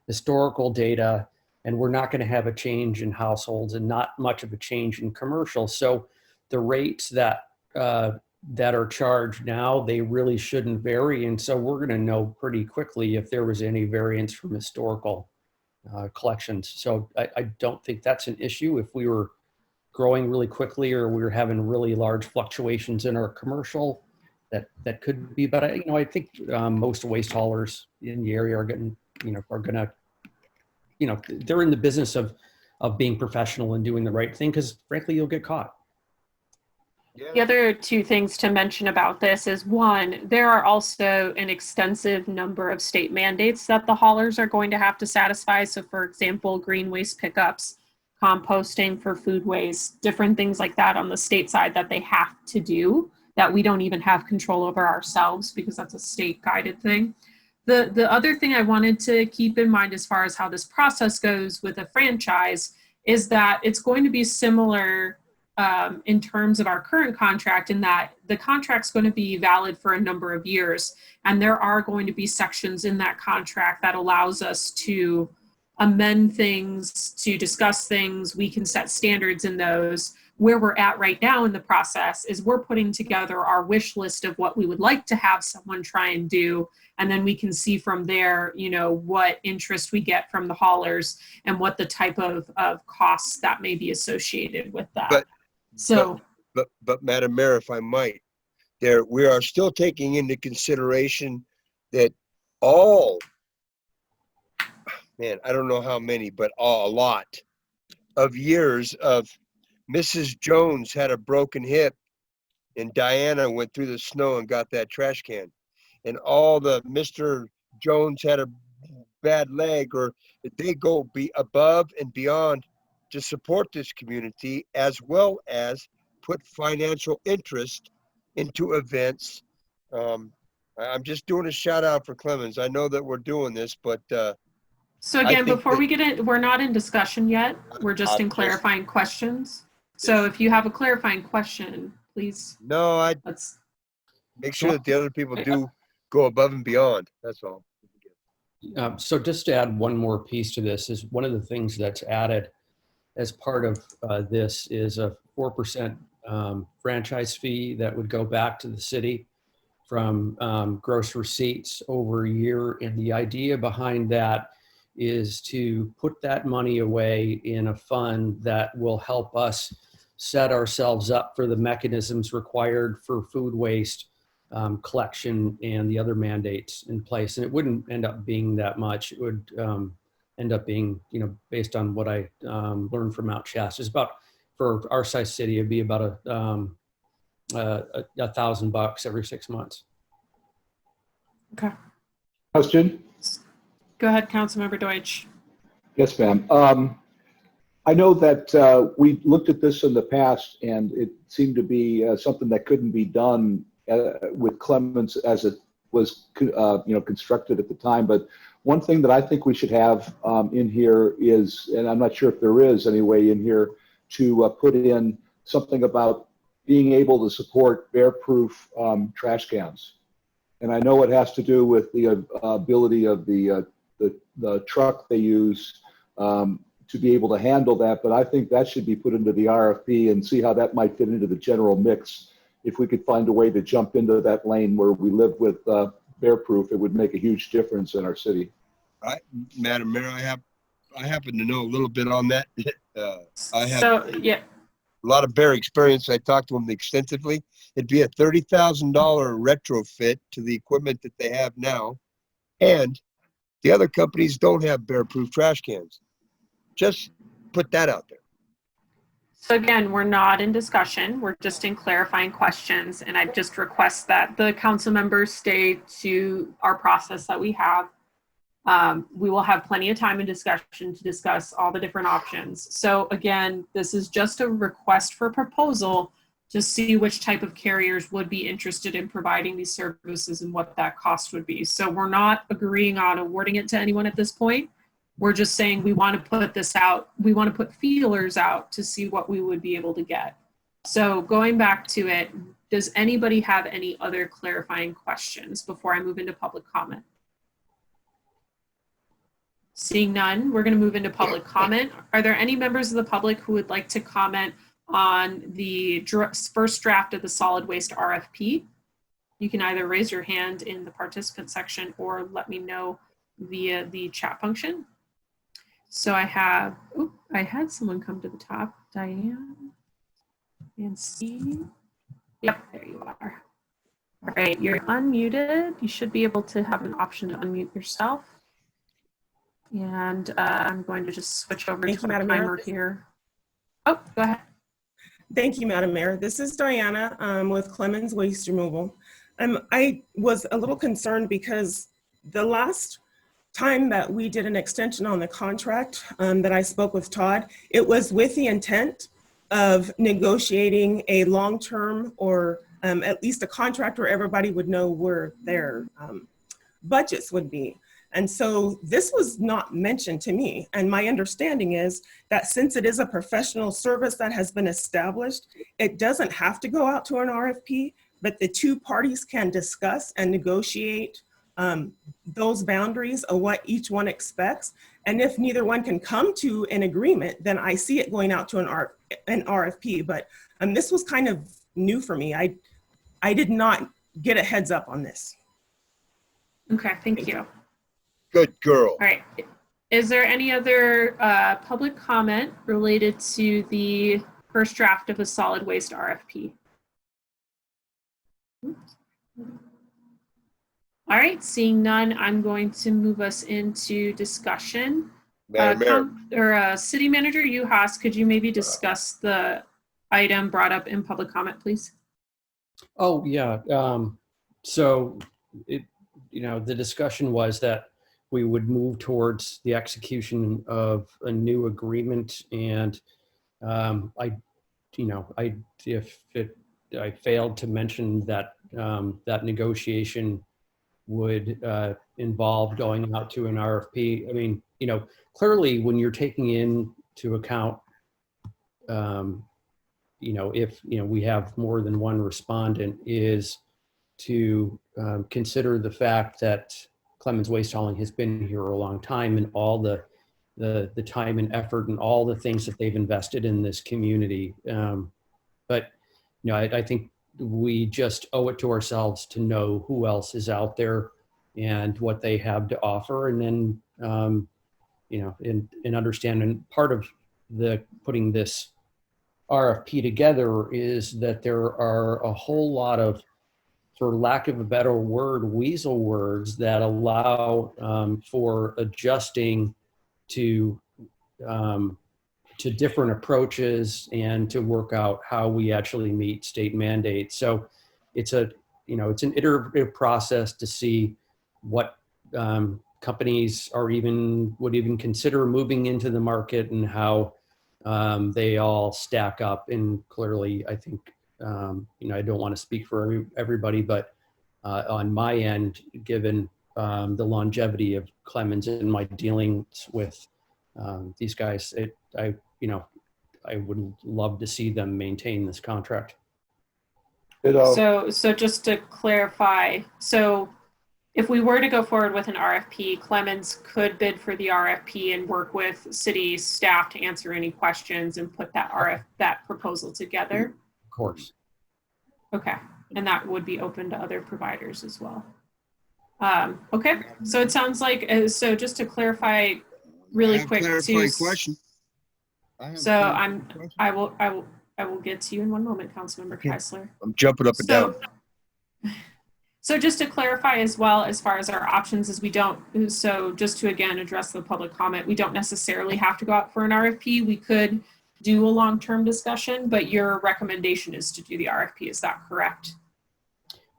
historical data, and we're not going to have a change in households and not much of a change in commercial. So the rates that are charged now, they really shouldn't vary. And so we're going to know pretty quickly if there was any variance from historical collections. So I don't think that's an issue. If we were growing really quickly or we were having really large fluctuations in our commercial, that could be. But I think most waste haulers in the area are going to, they're in the business of being professional and doing the right thing, because frankly, you'll get caught. The other two things to mention about this is, one, there are also an extensive number of state mandates that the haulers are going to have to satisfy. So for example, green waste pickups, composting for food waste, different things like that on the state side that they have to do that we don't even have control over ourselves, because that's a state guided thing. The other thing I wanted to keep in mind as far as how this process goes with a franchise is that it's going to be similar in terms of our current contract, in that the contract's going to be valid for a number of years. And there are going to be sections in that contract that allows us to amend things, to discuss things. We can set standards in those. Where we're at right now in the process is we're putting together our wish list of what we would like to have someone try and do. And then we can see from there, what interest we get from the haulers and what the type of costs that may be associated with that. But Madam Mayor, if I might, we are still taking into consideration that all, man, I don't know how many, but a lot of years of Mrs. Jones had a broken hip and Diana went through the snow and got that trash can. And all the Mr. Jones had a bad leg, or they go be above and beyond to support this community, as well as put financial interest into events. I'm just doing a shout out for Clemens. I know that we're doing this, but so again, before we get in, we're not in discussion yet. We're just in clarifying questions. So if you have a clarifying question, please. No, let's make sure that the other people do go above and beyond. That's all. So just to add one more piece to this, is one of the things that's added as part of this is a 4% franchise fee that would go back to the city from gross receipts over a year. And the idea behind that is to put that money away in a fund that will help us set ourselves up for the mechanisms required for food waste collection and the other mandates in place. And it wouldn't end up being that much. It would end up being, based on what I learned from Mount Shasta, it's about, for our size city, it'd be about $1,000 every 6 months. Okay. Question? Go ahead, Councilmember Deutsch. Yes, ma'am. I know that we looked at this in the past, and it seemed to be something that couldn't be done with Clemens as it was, constructed at the time. But one thing that I think we should have in here is, and I'm not sure if there is any way in here to put in something about being able to support bear-proof trash cans. And I know it has to do with the ability of the truck they use to be able to handle that, but I think that should be put into the RFP and see how that might fit into the general mix. If we could find a way to jump into that lane where we live with bear proof, it would make a huge difference in our city. Madam Mayor, I happen to know a little bit on that. I have So, yeah, a lot of bear experience. I talked to them extensively. It'd be a $30,000 retrofit to the equipment that they have now. And the other companies don't have bear-proof trash cans. Just put that out there. so again, we're not in discussion. We're just in clarifying questions. And I just request that the council members stay to our process that we have. We will have plenty of time in discussion to discuss all the different options. So again, this is just a request for proposal to see which type of carriers would be interested in providing these services and what that cost would be. So we're not agreeing on awarding it to anyone at this point. We're just saying we want to put this out. We want to put feelers out to see what we would be able to get. So going back to it, does anybody have any other clarifying questions before I move into public comment? Seeing none, we're going to move into public comment. Are there any members of the public who would like to comment on the first draft of the solid waste RFP? You can either raise your hand in the participant section or let me know via the chat function. So I had someone come to the top, Diane and Steve. Yep, there you are. All right, you're unmuted. You should be able to have an option to unmute yourself. And I'm going to just switch over to the timer here. Oh, go ahead. Thank you, Madam Mayor. This is Diana with Clemens Waste Removal. I was a little concerned because the last time that we did an extension on the contract that I spoke with Todd, it was with the intent of negotiating a long-term or at least a contract where everybody would know where their budgets would be. And so this was not mentioned to me. And my understanding is that since it is a professional service that has been established, it doesn't have to go out to an RFP, but the two parties can discuss and negotiate those boundaries of what each one expects. And if neither one can come to an agreement, then I see it going out to an RFP. But this was kind of new for me. I did not get a heads up on this. Okay, thank you. Good girl. All right. Is there any other public comment related to the first draft of a solid waste RFP? Oops. All right, seeing none, I'm going to move us into discussion. City Manager Uhas, could you maybe discuss the item brought up in public comment, please? Oh, yeah. So, the discussion was that we would move towards the execution of a new agreement, and I failed to mention that that negotiation would involve going out to an RFP. I mean, clearly when you're taking into account, if, we have more than one respondent, is to consider the fact that Clemens Waste Hauling has been here a long time, and all the time and effort and all the things that they've invested in this community. But, I think we just owe it to ourselves to know who else is out there and what they have to offer. And then, and understand, and part of the putting this RFP together is that there are a whole lot of, for lack of a better word, weasel words that allow for adjusting to different approaches and to work out how we actually meet state mandates. So it's an iterative process to see what companies would even consider moving into the market and how they all stack up. And clearly, I think, I don't want to speak for everybody, but on my end, given the longevity of Clemens and my dealings with these guys, I would love to see them maintain this contract. So just to clarify, so if we were to go forward with an RFP, Clemens could bid for the RFP and work with city staff to answer any questions and put that proposal together? Of course. Okay, and that would be open to other providers as well? Okay, so it sounds like, so just to clarify really quick. Clarifying question. So I will get to you in one moment, Councilmember Okay. Keisler. I'm jumping up and down. So just to clarify as well, as far as our options is so just to again address the public comment, we don't necessarily have to go out for an RFP. We could do a long-term discussion, but your recommendation is to do the RFP. Is that correct?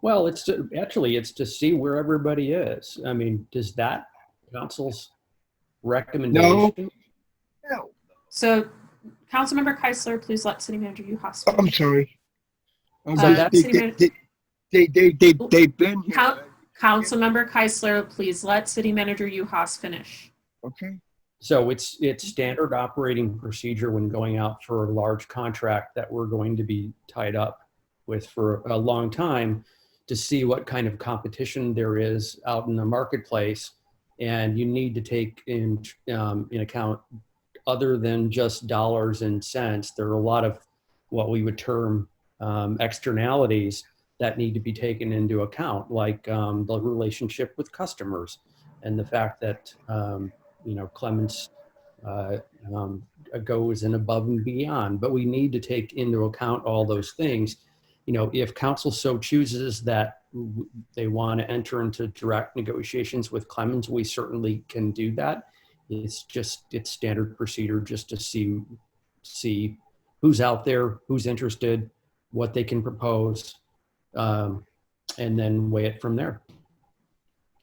Well, it's to see where everybody is. I mean, does that council's recommendation? No. So Councilmember Keisler, please let City Manager Uhas finish. I'm sorry. They've been here. Councilmember Keisler, please let City Manager Uhas finish. Okay. So it's standard operating procedure when going out for a large contract that we're going to be tied up with for a long time to see what kind of competition there is out in the marketplace. And you need to take in account, other than just dollars and cents, there are a lot of what we would term externalities that need to be taken into account, like the relationship with customers and the fact that Clemens goes in above and beyond. But we need to take into account all those things. If council so chooses that they want to enter into direct negotiations with Clemens, we certainly can do that. It's standard procedure just to see who's out there, who's interested, what they can propose, and then weigh it from there.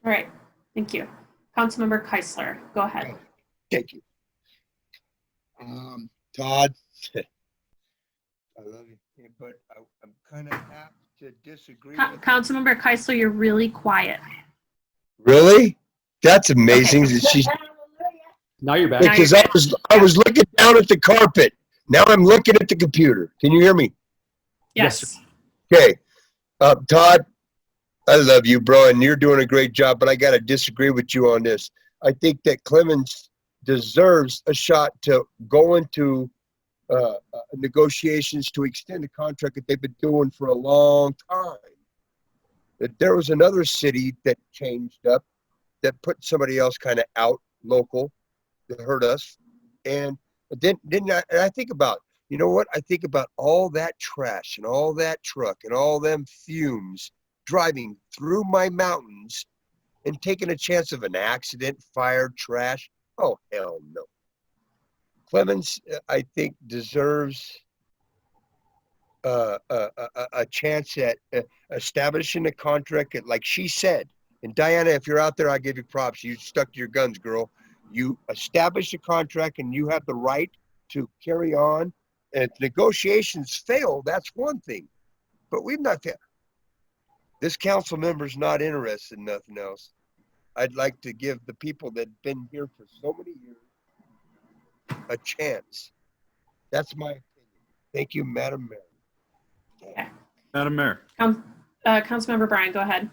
All right, thank you. Councilmember Keisler, go ahead. Thank you. Todd, I love you, but I'm kind of apt to disagree. Councilmember Keisler, you're really quiet. Really? That's amazing. Okay. Now you're back. Because I was looking down at the carpet. Now I'm looking at the computer. Can you hear me? Yes. Okay. Todd, I love you, bro, and you're doing a great job, but I got to disagree with you on this. I think that Clemens deserves a shot to go into negotiations to extend a contract that they've been doing for a long time. That there was another city that changed up, that put somebody else kind of out local, that hurt us. And then I think about, you know what? I think about all that trash and all that truck and all them fumes driving through my mountains and taking a chance of an accident, fire, trash. Oh, hell no. Clemens, I think, deserves a chance at establishing a contract, like she said. And Diana, if you're out there, I give you props. You stuck to your guns, girl. You establish a contract and you have the right to carry on. And if negotiations fail, that's one thing. But we've not failed. This council member's not interested in nothing else. I'd like to give the people that have been here for so many years a chance. That's my opinion. Thank you, Madam Mayor. Okay. Madam Mayor. Councilmember Bryan, go ahead.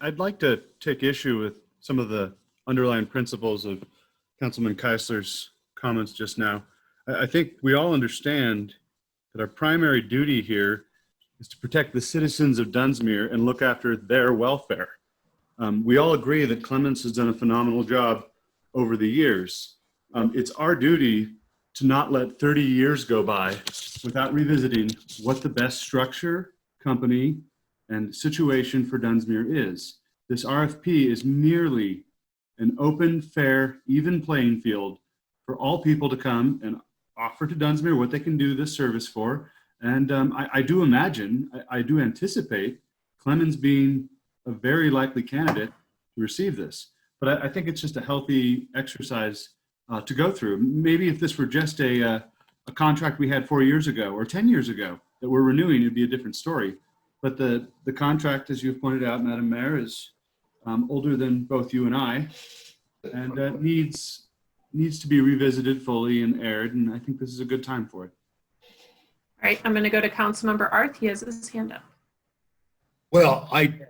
I'd like to take issue with some of the underlying principles of Councilman Keisler's comments just now. I think we all understand that our primary duty here is to protect the citizens of Dunsmuir and look after their welfare. We all agree that Clemens has done a phenomenal job over the years. It's our duty to not let 30 years go by without revisiting what the best structure, company, and situation for Dunsmuir is. This RFP is merely an open, fair, even playing field for all people to come and offer to Dunsmuir what they can do this service for. And I do imagine, I do anticipate Clemens being a very likely candidate to receive this. But I think it's just a healthy exercise to go through. Maybe if this were just a contract we had 4 years ago or 10 years ago that we're renewing, it'd be a different story. But the contract, as you've pointed out, Madam Mayor, is older than both you and I, and needs to be revisited fully and aired, and I think this is a good time for it. All right, I'm going to go to Councilmember Arth. He has his hand up. Well, I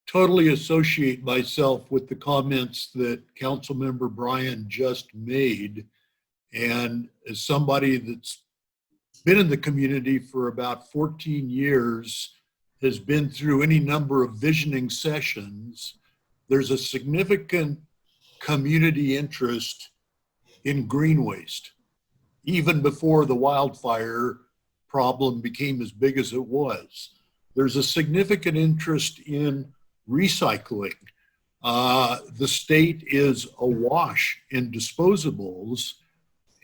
totally associate myself with the comments that Councilmember Bryan just made. And as somebody that's been in the community for about 14 years, has been through any number of visioning sessions, there's a significant community interest in green waste, even before the wildfire problem became as big as it was. There's a significant interest in recycling. The state is awash in disposables,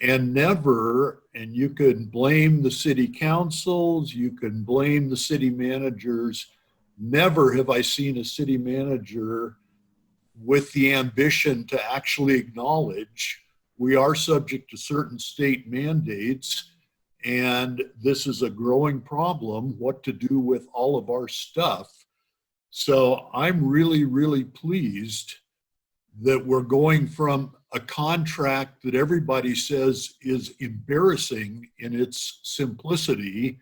and never, and you can blame the city councils, you can blame the city managers, never have I seen a city manager with the ambition to actually acknowledge we are subject to certain state mandates, and this is a growing problem, what to do with all of our stuff. So I'm really, really pleased that we're going from a contract that everybody says is embarrassing in its simplicity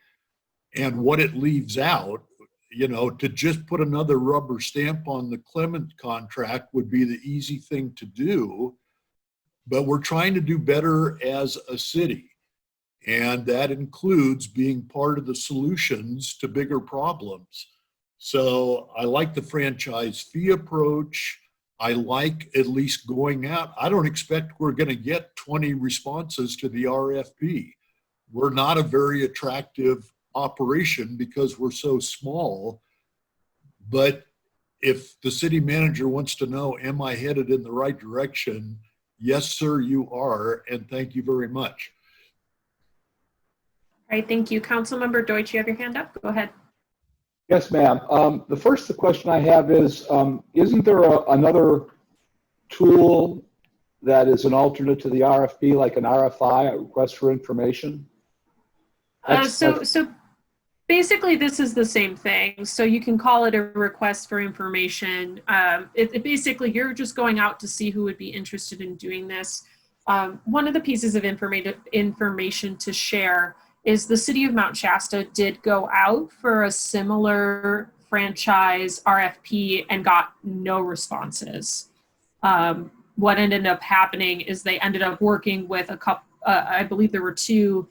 and what it leaves out. You know, to just put another rubber stamp on the Clement contract would be the easy thing to do, but we're trying to do better as a city. And that includes being part of the solutions to bigger problems. So I like the franchise fee approach. I like at least going out. I don't expect we're going to get 20 responses to the RFP. We're not a very attractive operation because we're so small. But if the city manager wants to know, am I headed in the right direction? Yes, sir, you are. And thank you very much. All right, thank you. Councilmember Deutsch, you have your hand up. Go ahead. Yes, ma'am. The first question I have is, isn't there another tool that is an alternate to the RFP, like an RFI, a request for information? So basically, this is the same thing. So you can call it a request for information. It basically, you're just going out to see who would be interested in doing this. One of the pieces of information to share is the city of Mount Shasta did go out for a similar franchise RFP and got no responses. What ended up happening is they ended up working with a couple, I believe there were two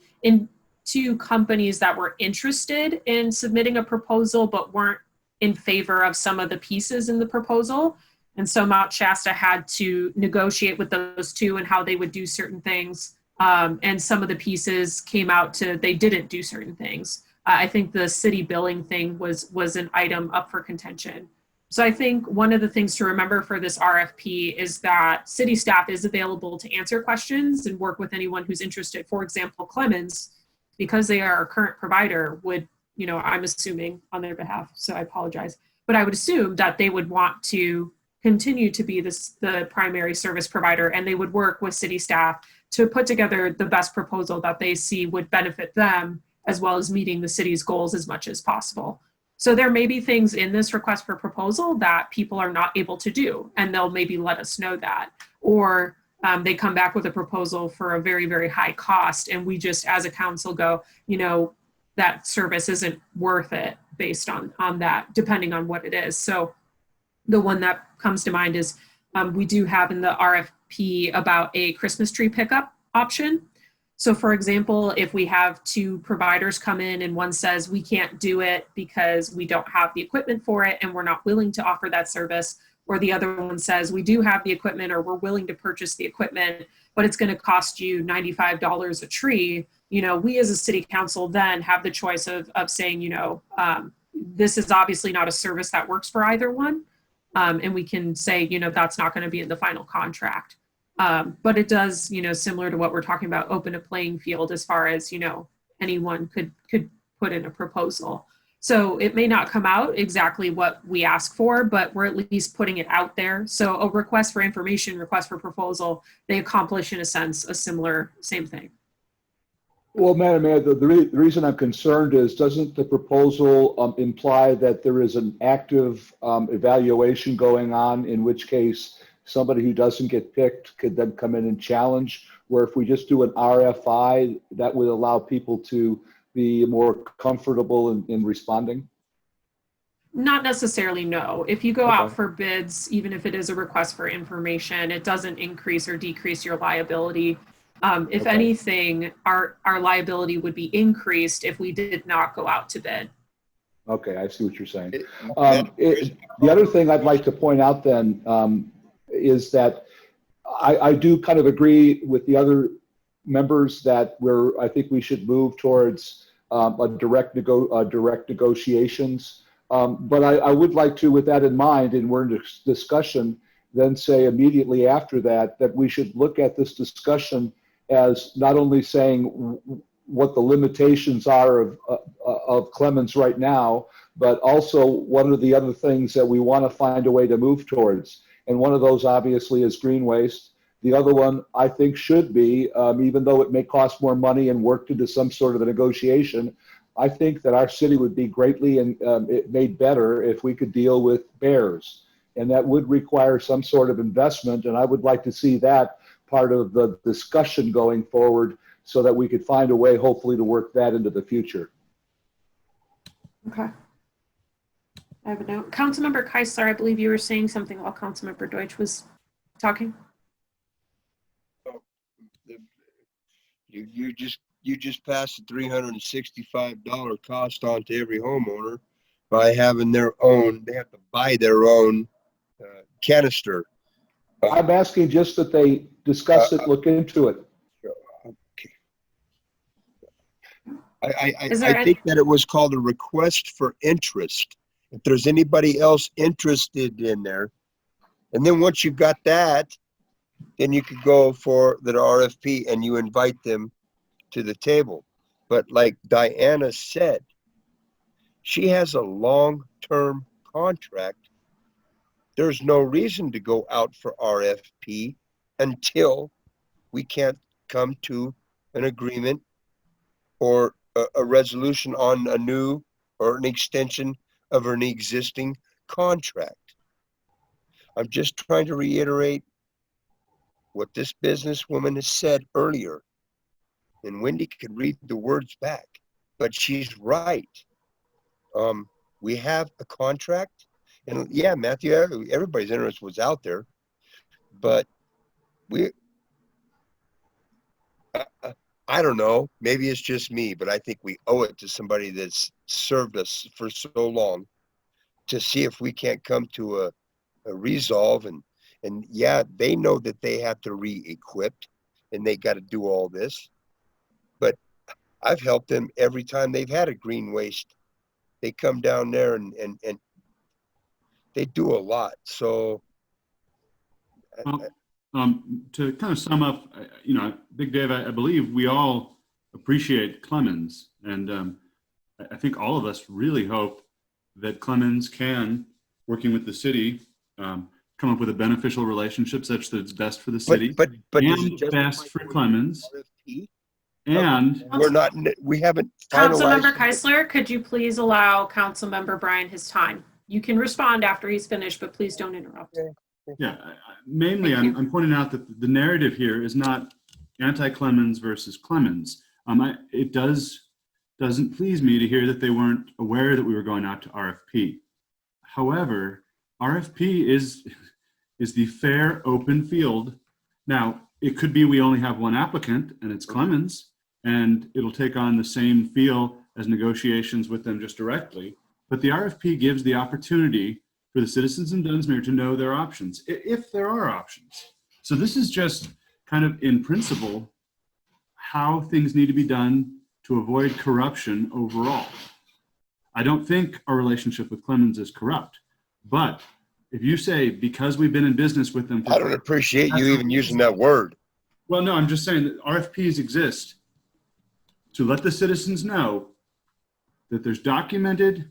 companies that were interested in submitting a proposal but weren't in favor of some of the pieces in the proposal. And so Mount Shasta had to negotiate with those two and how they would do certain things. And some of the pieces came out to, they didn't do certain things. I think the city billing thing was an item up for contention. So I think one of the things to remember for this RFP is that city staff is available to answer questions and work with anyone who's interested. For example, Clemens, because they are our current provider, would, you know, I'm assuming on their behalf, so I apologize, but I would assume that they would want to continue to be the primary service provider, and they would work with city staff to put together the best proposal that they see would benefit them, as well as meeting the city's goals as much as possible. So there may be things in this request for proposal that people are not able to do, and they'll maybe let us know that. Or they come back with a proposal for a very, very high cost, and we just, as a council, go, you know, that service isn't worth it based on that, depending on what it is. So the one that comes to mind is we do have in the RFP about a Christmas tree pickup option. So for example, if we have two providers come in and one says we can't do it because we don't have the equipment for it and we're not willing to offer that service, or the other one says we do have the equipment or we're willing to purchase the equipment, but it's going to cost you $95 a tree, you know, we as a city council then have the choice of saying, you know, this is obviously not a service that works for either one. And we can say, you know, that's not going to be in the final contract. But it does, you know, similar to what we're talking about, open a playing field as far as, you know, anyone could put in a proposal. So it may not come out exactly what we ask for, but we're at least putting it out there. So a request for information, request for proposal, they accomplish in a sense a same thing. Well, Madam Mayor, the reason I'm concerned is, doesn't the proposal imply that there is an active evaluation going on, in which case somebody who doesn't get picked could then come in and challenge, where if we just do an RFI, that would allow people to be more comfortable in responding? Not necessarily, no. If you go out for bids, even if it is a request for information, it doesn't increase or decrease your liability. If anything, our liability would be increased if we did not go out to bid. Okay, I see what you're saying. It- The other thing I'd like to point out then is that I do kind of agree with the other members that I think we should move towards direct negotiations. But I would like to, with that in mind, and we're in discussion, then say immediately after that, that we should look at this discussion as not only saying what the limitations are of Clemens right now, but also what are the other things that we want to find a way to move towards. And one of those obviously is green waste. The other one I think should be, even though it may cost more money and work to do some sort of a negotiation, I think that our city would be greatly made better if we could deal with bears. And that would require some sort of investment. And I would like to see that part of the discussion going forward so that we could find a way, hopefully, to work that into the future. Okay. I have a note. Councilmember Keisler, I believe you were saying something while Councilmember Deutsch was talking. You just passed a $365 cost on to every homeowner by having their own. They have to buy their own canister. I'm asking just that they discuss it, look into it. Okay. I think that it was called a request for interest. If there's anybody else interested in there, and then once you've got that, then you could go for the RFP and you invite them to the table. But like Diana said, she has a long-term contract. There's no reason to go out for RFP until we can't come to an agreement or a resolution on a new or an extension of an existing contract. I'm just trying to reiterate what this businesswoman has said earlier. And Wendy could read the words back, but she's right. We have a contract, and yeah, Matthew, everybody's interest was out there, but I don't know, maybe it's just me, but I think we owe it to somebody that's served us for so long to see if we can't come to a resolve. And yeah, they know that they have to re-equip and they got to do all this. But I've helped them every time they've had a green waste. They come down there and they do a lot. So to kind of sum up, Big Dave, I believe we all appreciate Clemens, and I think all of us really hope that Clemens can, working with the city, come up with a beneficial relationship such that it's best for the city, but and best for Clemens. And we haven't Councilmember finalized. Keisler, could you please allow Councilmember Bryan his time? You can respond after he's finished, but please don't interrupt. yeah, mainly I'm pointing out that the narrative here is not anti-Clemens versus Clemens. It doesn't please me to hear that they weren't aware that we were going out to RFP. However, RFP is the fair, open field. Now, it could be we only have one applicant, and it's Clemens, and it'll take on the same feel as negotiations with them just directly. But the RFP gives the opportunity for the citizens in Dunsmuir to know their options, if there are options. So this is just kind of in principle how things need to be done to avoid corruption overall. I don't think our relationship with Clemens is corrupt, but if you say, because we've been in business with them, I don't appreciate you even using that word. Well, no, I'm just saying that RFPs exist to let the citizens know that there's documented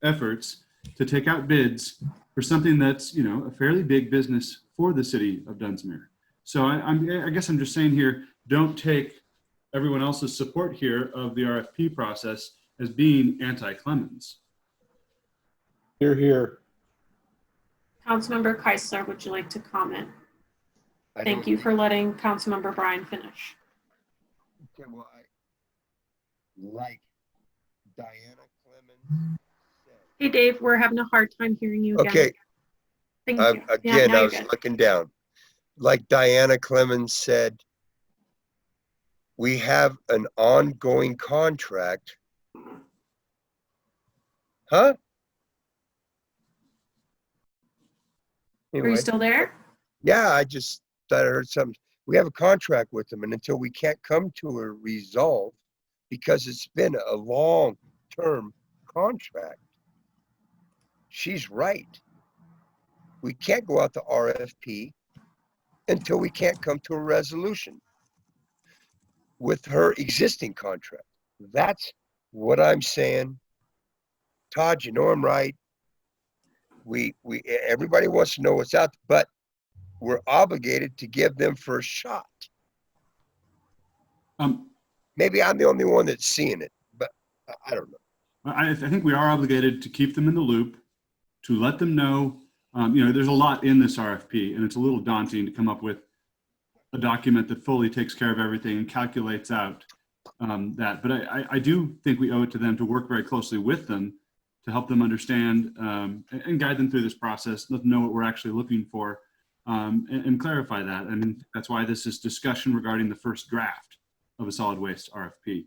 efforts to take out bids for something that's, a fairly big business for the city of Dunsmuir. So I guess I'm just saying here, don't take everyone else's support here of the RFP process as being anti-Clemens. Hear, hear. Councilmember Keisler, would you like to comment? Thank you for letting Councilmember Bryan finish. Okay, well, like Diana Clemens said. Hey, Dave, we're having a hard time hearing you again. Okay. Thank you. Again, now I you're was good. looking down. Like Diana Clemens said, we have an ongoing contract Huh? Are you Anyway, still there? yeah, I just thought I heard something. We have a contract with them, and until we can't come to a resolve, because it's been a long-term contract, she's right. We can't go out to RFP until we can't come to a resolution with her existing contract. That's what I'm saying. Todd, you know I'm right. Everybody wants to know what's out, but we're obligated to give them first shot. Maybe I'm the only one that's seeing it, but I don't know. I think we are obligated to keep them in the loop, to let them know, there's a lot in this RFP, and it's a little daunting to come up with a document that fully takes care of everything and calculates out that. But I do think we owe it to them to work very closely with them to help them understand and guide them through this process, let them know what we're actually looking for, and clarify that. I mean, that's why this is discussion regarding the first draft of a solid waste RFP.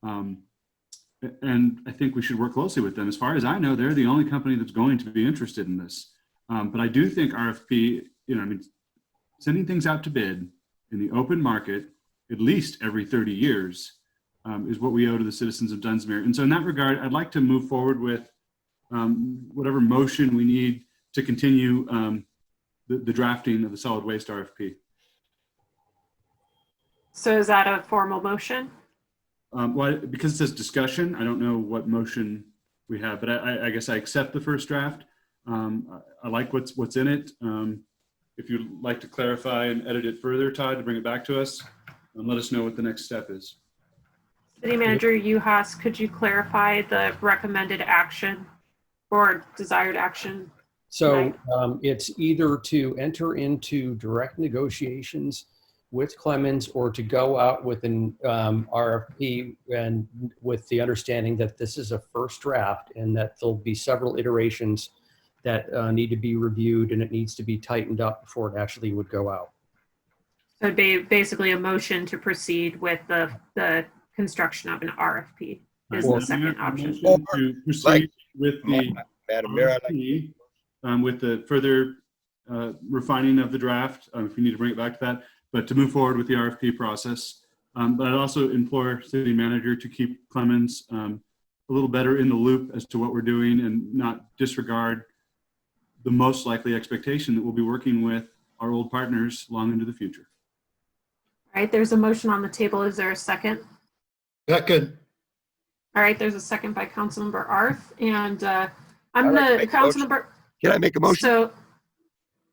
And I think we should work closely with them. As far as I know, they're the only company that's going to be interested in this. But I do think RFP, sending things out to bid in the open market, at least every 30 years, is what we owe to the citizens of Dunsmuir. And so in that regard, I'd like to move forward with whatever motion we need to continue the drafting of the solid waste RFP. So is that a formal motion? Well, because it says discussion, I don't know what motion we have, but I guess I accept the first draft. I like what's in it. If you'd like to clarify and edit it further, Todd, to bring it back to us, and let us know what the next step is. City Manager Uhas, could you clarify the recommended action or desired action? So it's either to enter into direct negotiations with Clemens or to go out with an RFP, and with the understanding that this is a first draft and that there'll be several iterations that need to be reviewed and it needs to be tightened up before it actually would go out. So it'd be basically a motion to proceed with the construction of an RFP is the second option. To proceed with the Madam Mayor, RFP, with the further refining of the draft, if you need to bring it back to that, but to move forward with the RFP process. But I'd also implore City Manager to keep Clemens a little better in the loop as to what we're doing and not disregard the most likely expectation that we'll be working with our old partners long into the future. All right, there's a motion on the table. Is there a second? Second. All right, there's a second by Councilmember Arth, and I'm the Councilmember. Can I make a motion? So,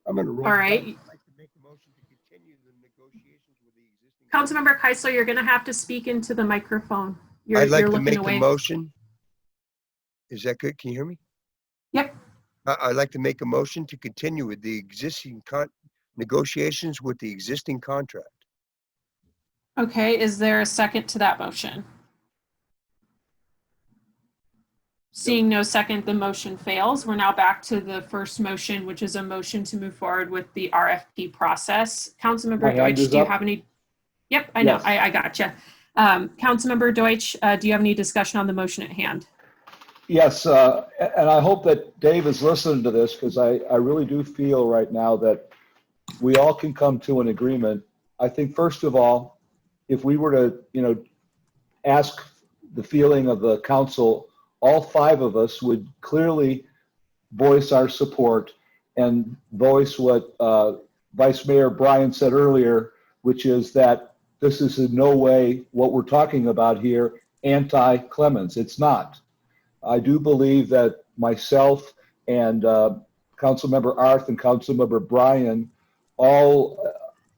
I'm going to roll. all right. I'd like to make a motion to continue the negotiations with the existing. Councilmember Keisler, you're going to have to speak into the microphone. I'd like to looking make away. a motion. Is that good? Can you hear me? Yep. I'd like to make a motion to continue with the existing negotiations with the existing contract. Okay, is there a second to that motion? Seeing no second, the motion fails. We're now back to the first motion, which is a motion to move forward with the RFP process. Councilmember Deutsch, do you have any? Yep, I know, Yes. I gotcha. Councilmember Deutsch, do you have any discussion on the motion at hand? Yes, and I hope that Dave is listening to this, because I really do feel right now that we all can come to an agreement. I think, first of all, if we were to, ask the feeling of the council, all five of us would clearly voice our support and voice what Vice Mayor Bryan said earlier, which is that this is in no way what we're talking about here, anti-Clemens. It's not. I do believe that myself and Councilmember Arth and Councilmember Bryan all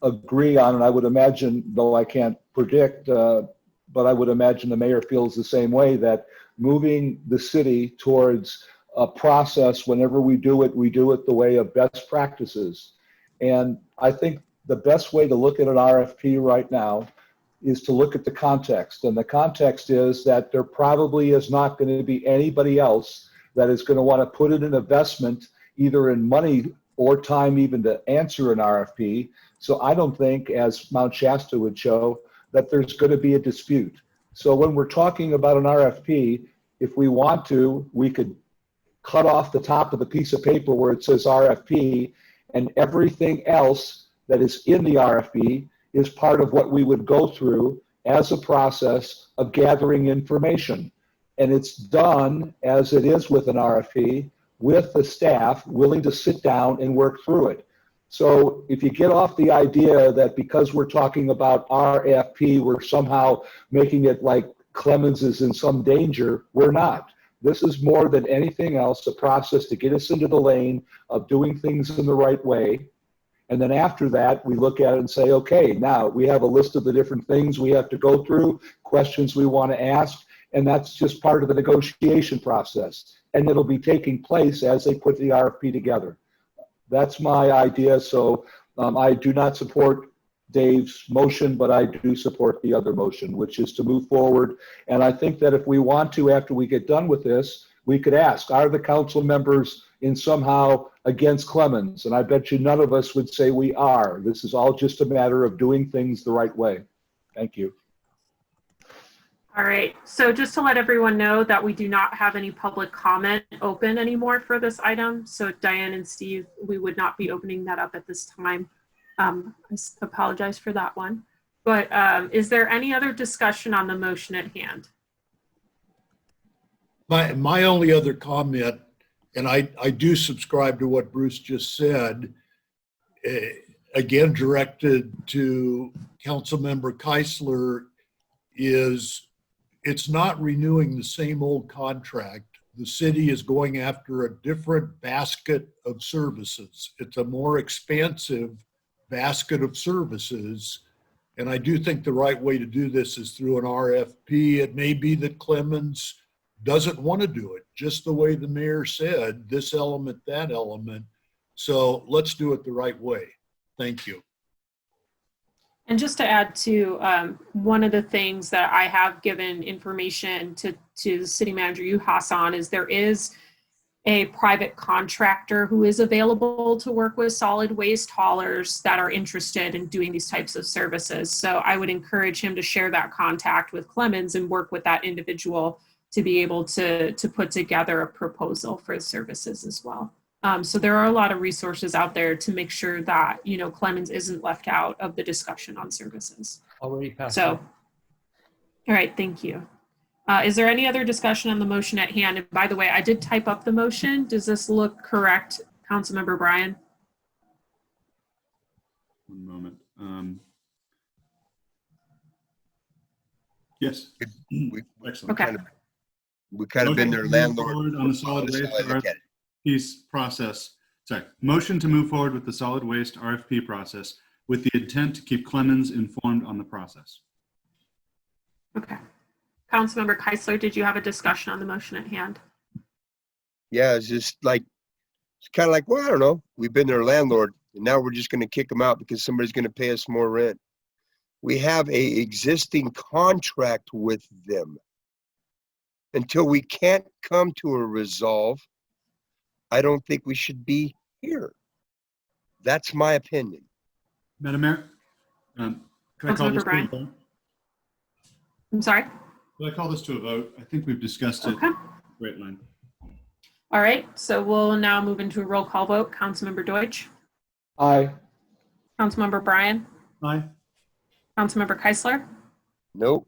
agree on, and I would imagine, though I can't predict, but I would imagine the mayor feels the same way, that moving the city towards a process, whenever we do it the way of best practices. And I think the best way to look at an RFP right now is to look at the context. And the context is that there probably is not going to be anybody else that is going to want to put in an investment, either in money or time even to answer an RFP. So I don't think, as Mount Shasta would show, that there's going to be a dispute. So when we're talking about an RFP, if we want to, we could cut off the top of the piece of paper where it says RFP, and everything else that is in the RFP is part of what we would go through as a process of gathering information. And it's done as it is with an RFP, with the staff willing to sit down and work through it. So if you get off the idea that because we're talking about RFP, we're somehow making it like Clemens is in some danger, we're not. This is more than anything else a process to get us into the lane of doing things in the right way. And then after that, we look at it and say, okay, now we have a list of the different things we have to go through, questions we want to ask, and that's just part of the negotiation process. And it'll be taking place as they put the RFP together. That's my idea. So I do not support Dave's motion, but I do support the other motion, which is to move forward. And I think that if we want to, after we get done with this, we could ask, are the council members in somehow against Clemens? And I bet you none of us would say we are. This is all just a matter of doing things the right way. Thank you. All right, so just to let everyone know that we do not have any public comment open anymore for this item. So Diane and Steve, we would not be opening that up at this time. I apologize for that one. But is there any other discussion on the motion at hand? My only other comment, and I do subscribe to what Bruce just said, again directed to Councilmember Keisler, is it's not renewing the same old contract. The city is going after a different basket of services. It's a more expansive basket of services. And I do think the right way to do this is through an RFP. It may be that Clemens doesn't want to do it, just the way the mayor said, this element, that element. So let's do it the right way. Thank you. And just to add to one of the things that I have given information to the city manager Uhas on is there is a private contractor who is available to work with solid waste haulers that are interested in doing these types of services. So I would encourage him to share that contact with Clemens and work with that individual to be able to put together a proposal for services as well. So there are a lot of resources out there to make sure that, you know, Clemens isn't left out of the discussion on services. Already passed. So, all right, thank you. Is there any other discussion on the motion at hand? And by the way, I did type up the motion. Does this look correct, Councilmember Bryan? One moment. Yes. Excellent. Okay. We kind of been their landlord on the solid waste RFP process. Sorry. Motion to move forward with the solid waste RFP process with the intent to keep Clemens informed on the process. Okay. Councilmember Keisler, did you have a discussion on the motion at hand? Yeah, it's just like, it's kind of like, well, I don't know. We've been their landlord, and now we're just going to kick them out because somebody's going to pay us more rent. We have a existing contract with them. Until we can't come to a resolve, I don't think we should be here. That's my opinion. Madam Mayor, can I call this to a vote? I'm sorry? Will I call this to a vote? I think we've discussed it. Okay. Great line. All right, so we'll now move into a roll call vote. Councilmember Deutsch. Aye. Councilmember Bryan. Aye. Councilmember Keisler. Nope.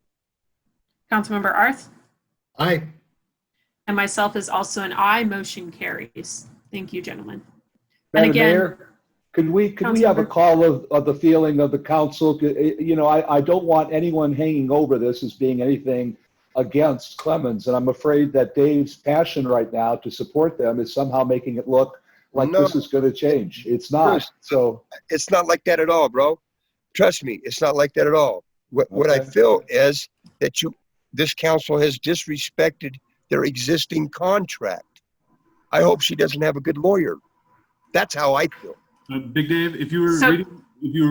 Councilmember Arth. Aye. And myself is also an aye. Motion carries. Thank you, gentlemen. Madam And again, Mayor, could we have a call of the feeling of the council? You know, I don't want anyone hanging over this as being anything against Clemens, and I'm afraid that Dave's passion right now to support them is somehow making it look like this is going to change. It's not. Bruce, so it's not like that at all, bro. Trust me, it's not like that at all. What I feel is that this council has disrespected their existing contract. I hope she doesn't have a good lawyer. That's how I feel. Big Dave, if you were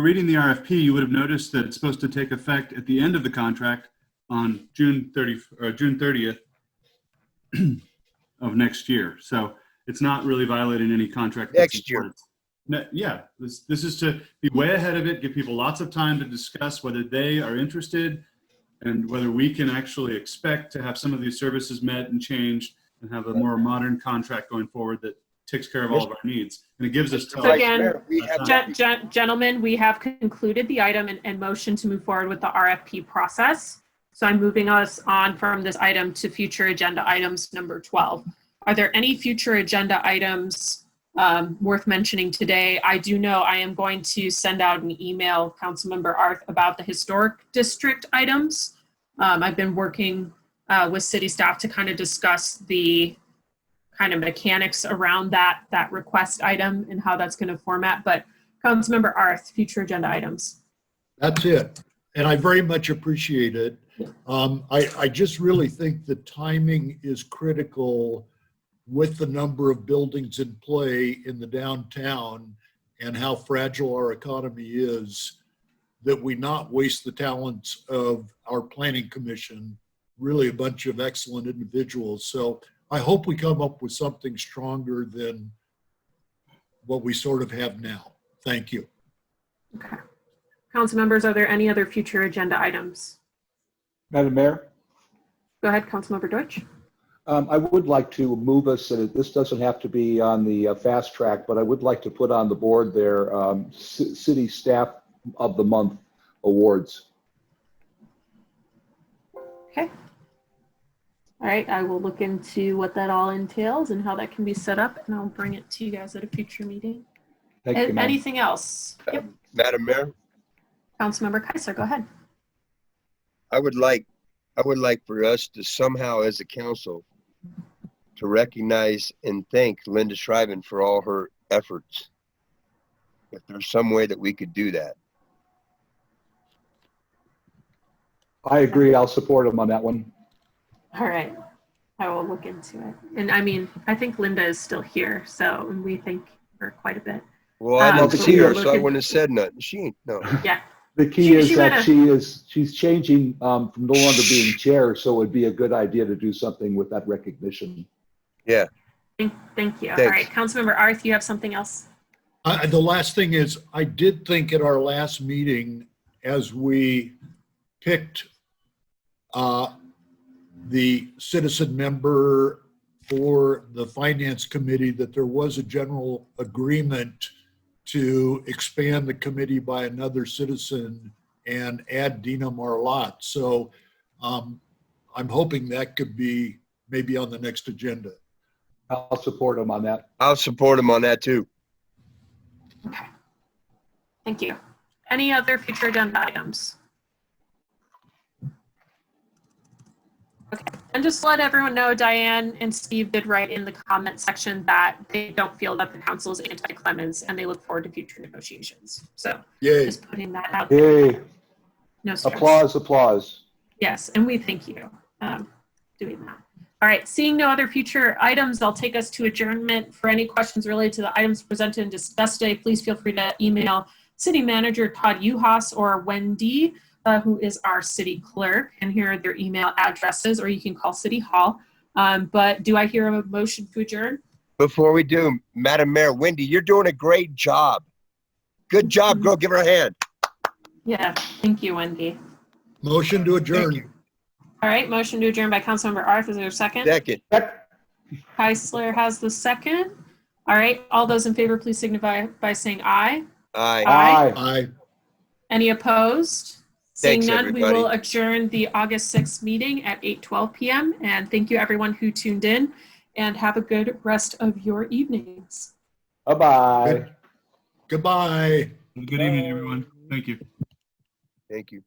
reading the RFP, you would have noticed that it's supposed to take effect at the end of the contract on June 30th of next year. So it's not really violating any contract. Next year. Yeah, this is to be way ahead of it, give people lots of time to discuss whether they are interested and whether we can actually expect to have some of these services met and changed and have a more modern contract going forward that takes care of all of our needs. And it gives us So again, gentlemen, we have concluded the item and motion to move forward with the RFP process. So I'm moving us on from this item to future agenda items number 12. Are there any future agenda items worth mentioning today? I do know I am going to send out an email, Councilmember Arth, about the historic district items. I've been working with city staff to kind of discuss the kind of mechanics around that request item and how that's going to format. But Councilmember Arth, future agenda items. That's it. And I very much appreciate it. I just really think the timing is critical with the number of buildings in play in the downtown and how fragile our economy is, that we not waste the talents of our planning commission, really a bunch of excellent individuals. So I hope we come up with something stronger than what we sort of have now. Thank you. Okay. Council members, are there any other future agenda items? Madam Mayor, Go ahead, Councilmember Deutsch. I would like to move us, and this doesn't have to be on the fast track, but I would like to put on the board their City Staff of the Month awards. Okay. All right, I will look into what that all entails and how that can be set up, and I'll bring it to you guys at a future meeting. Thank you, ma'am. Anything else? Yep. Madam Mayor, Councilmember Kaiser, go ahead. I would like for us to somehow, as a council, to recognize and thank Linda Shriven for all her efforts. If there's some way that we could do that. I agree. I'll support him on that one. All right, I will look into it. And I mean, I think Linda is still here, so we thank her quite a bit. Well, I didn't but see we her, will so look I in- wouldn't have said nothing. She ain't, no. Yeah, The key is She that might she's changing from no longer being chair, so it'd be a good idea to do something with that recognition. Yeah. thank you. All Thanks. right, Councilmember Arth, you have something else? The last thing is, I did think at our last meeting, as we picked the citizen member for the finance committee, that there was a general agreement to expand the committee by another citizen and add Dina Marlott. So I'm hoping that could be maybe on the next agenda. I'll support him on that. I'll support him on that too. Okay, thank you. Any other future agenda items? Okay, and just to let everyone know, Diane and Steve did write in the comment section that they don't feel that the council is anti-Clemens and they look forward to future negotiations. So Yay. just putting that out there. Hey, No stress. applause, applause. Yes, and we thank you doing that. All right, seeing no other future items, I'll take us to adjournment. For any questions related to the items presented and discussed today, please feel free to email City Manager Todd Uhas or Wendy, who is our city clerk, and here are their email addresses, or you can call City Hall. But do I hear a motion to adjourn? Before we do, Madam Mayor, Wendy, you're doing a great job. Good job, girl. Give her a hand. Yeah, thank you, Wendy. Motion to adjourn. All right, motion to adjourn by Councilmember Arth. Is there a second? Second. Heisler has the second. All right, all those in favor, please signify by saying aye. Aye. Aye. Aye. Any opposed? Seeing Thanks, none, everybody. we will adjourn the August 6th meeting at 8:12 p.m. And thank you everyone who tuned in, and have a good rest of your evenings. Bye-bye. Goodbye. Good evening, everyone. Thank you. Thank you.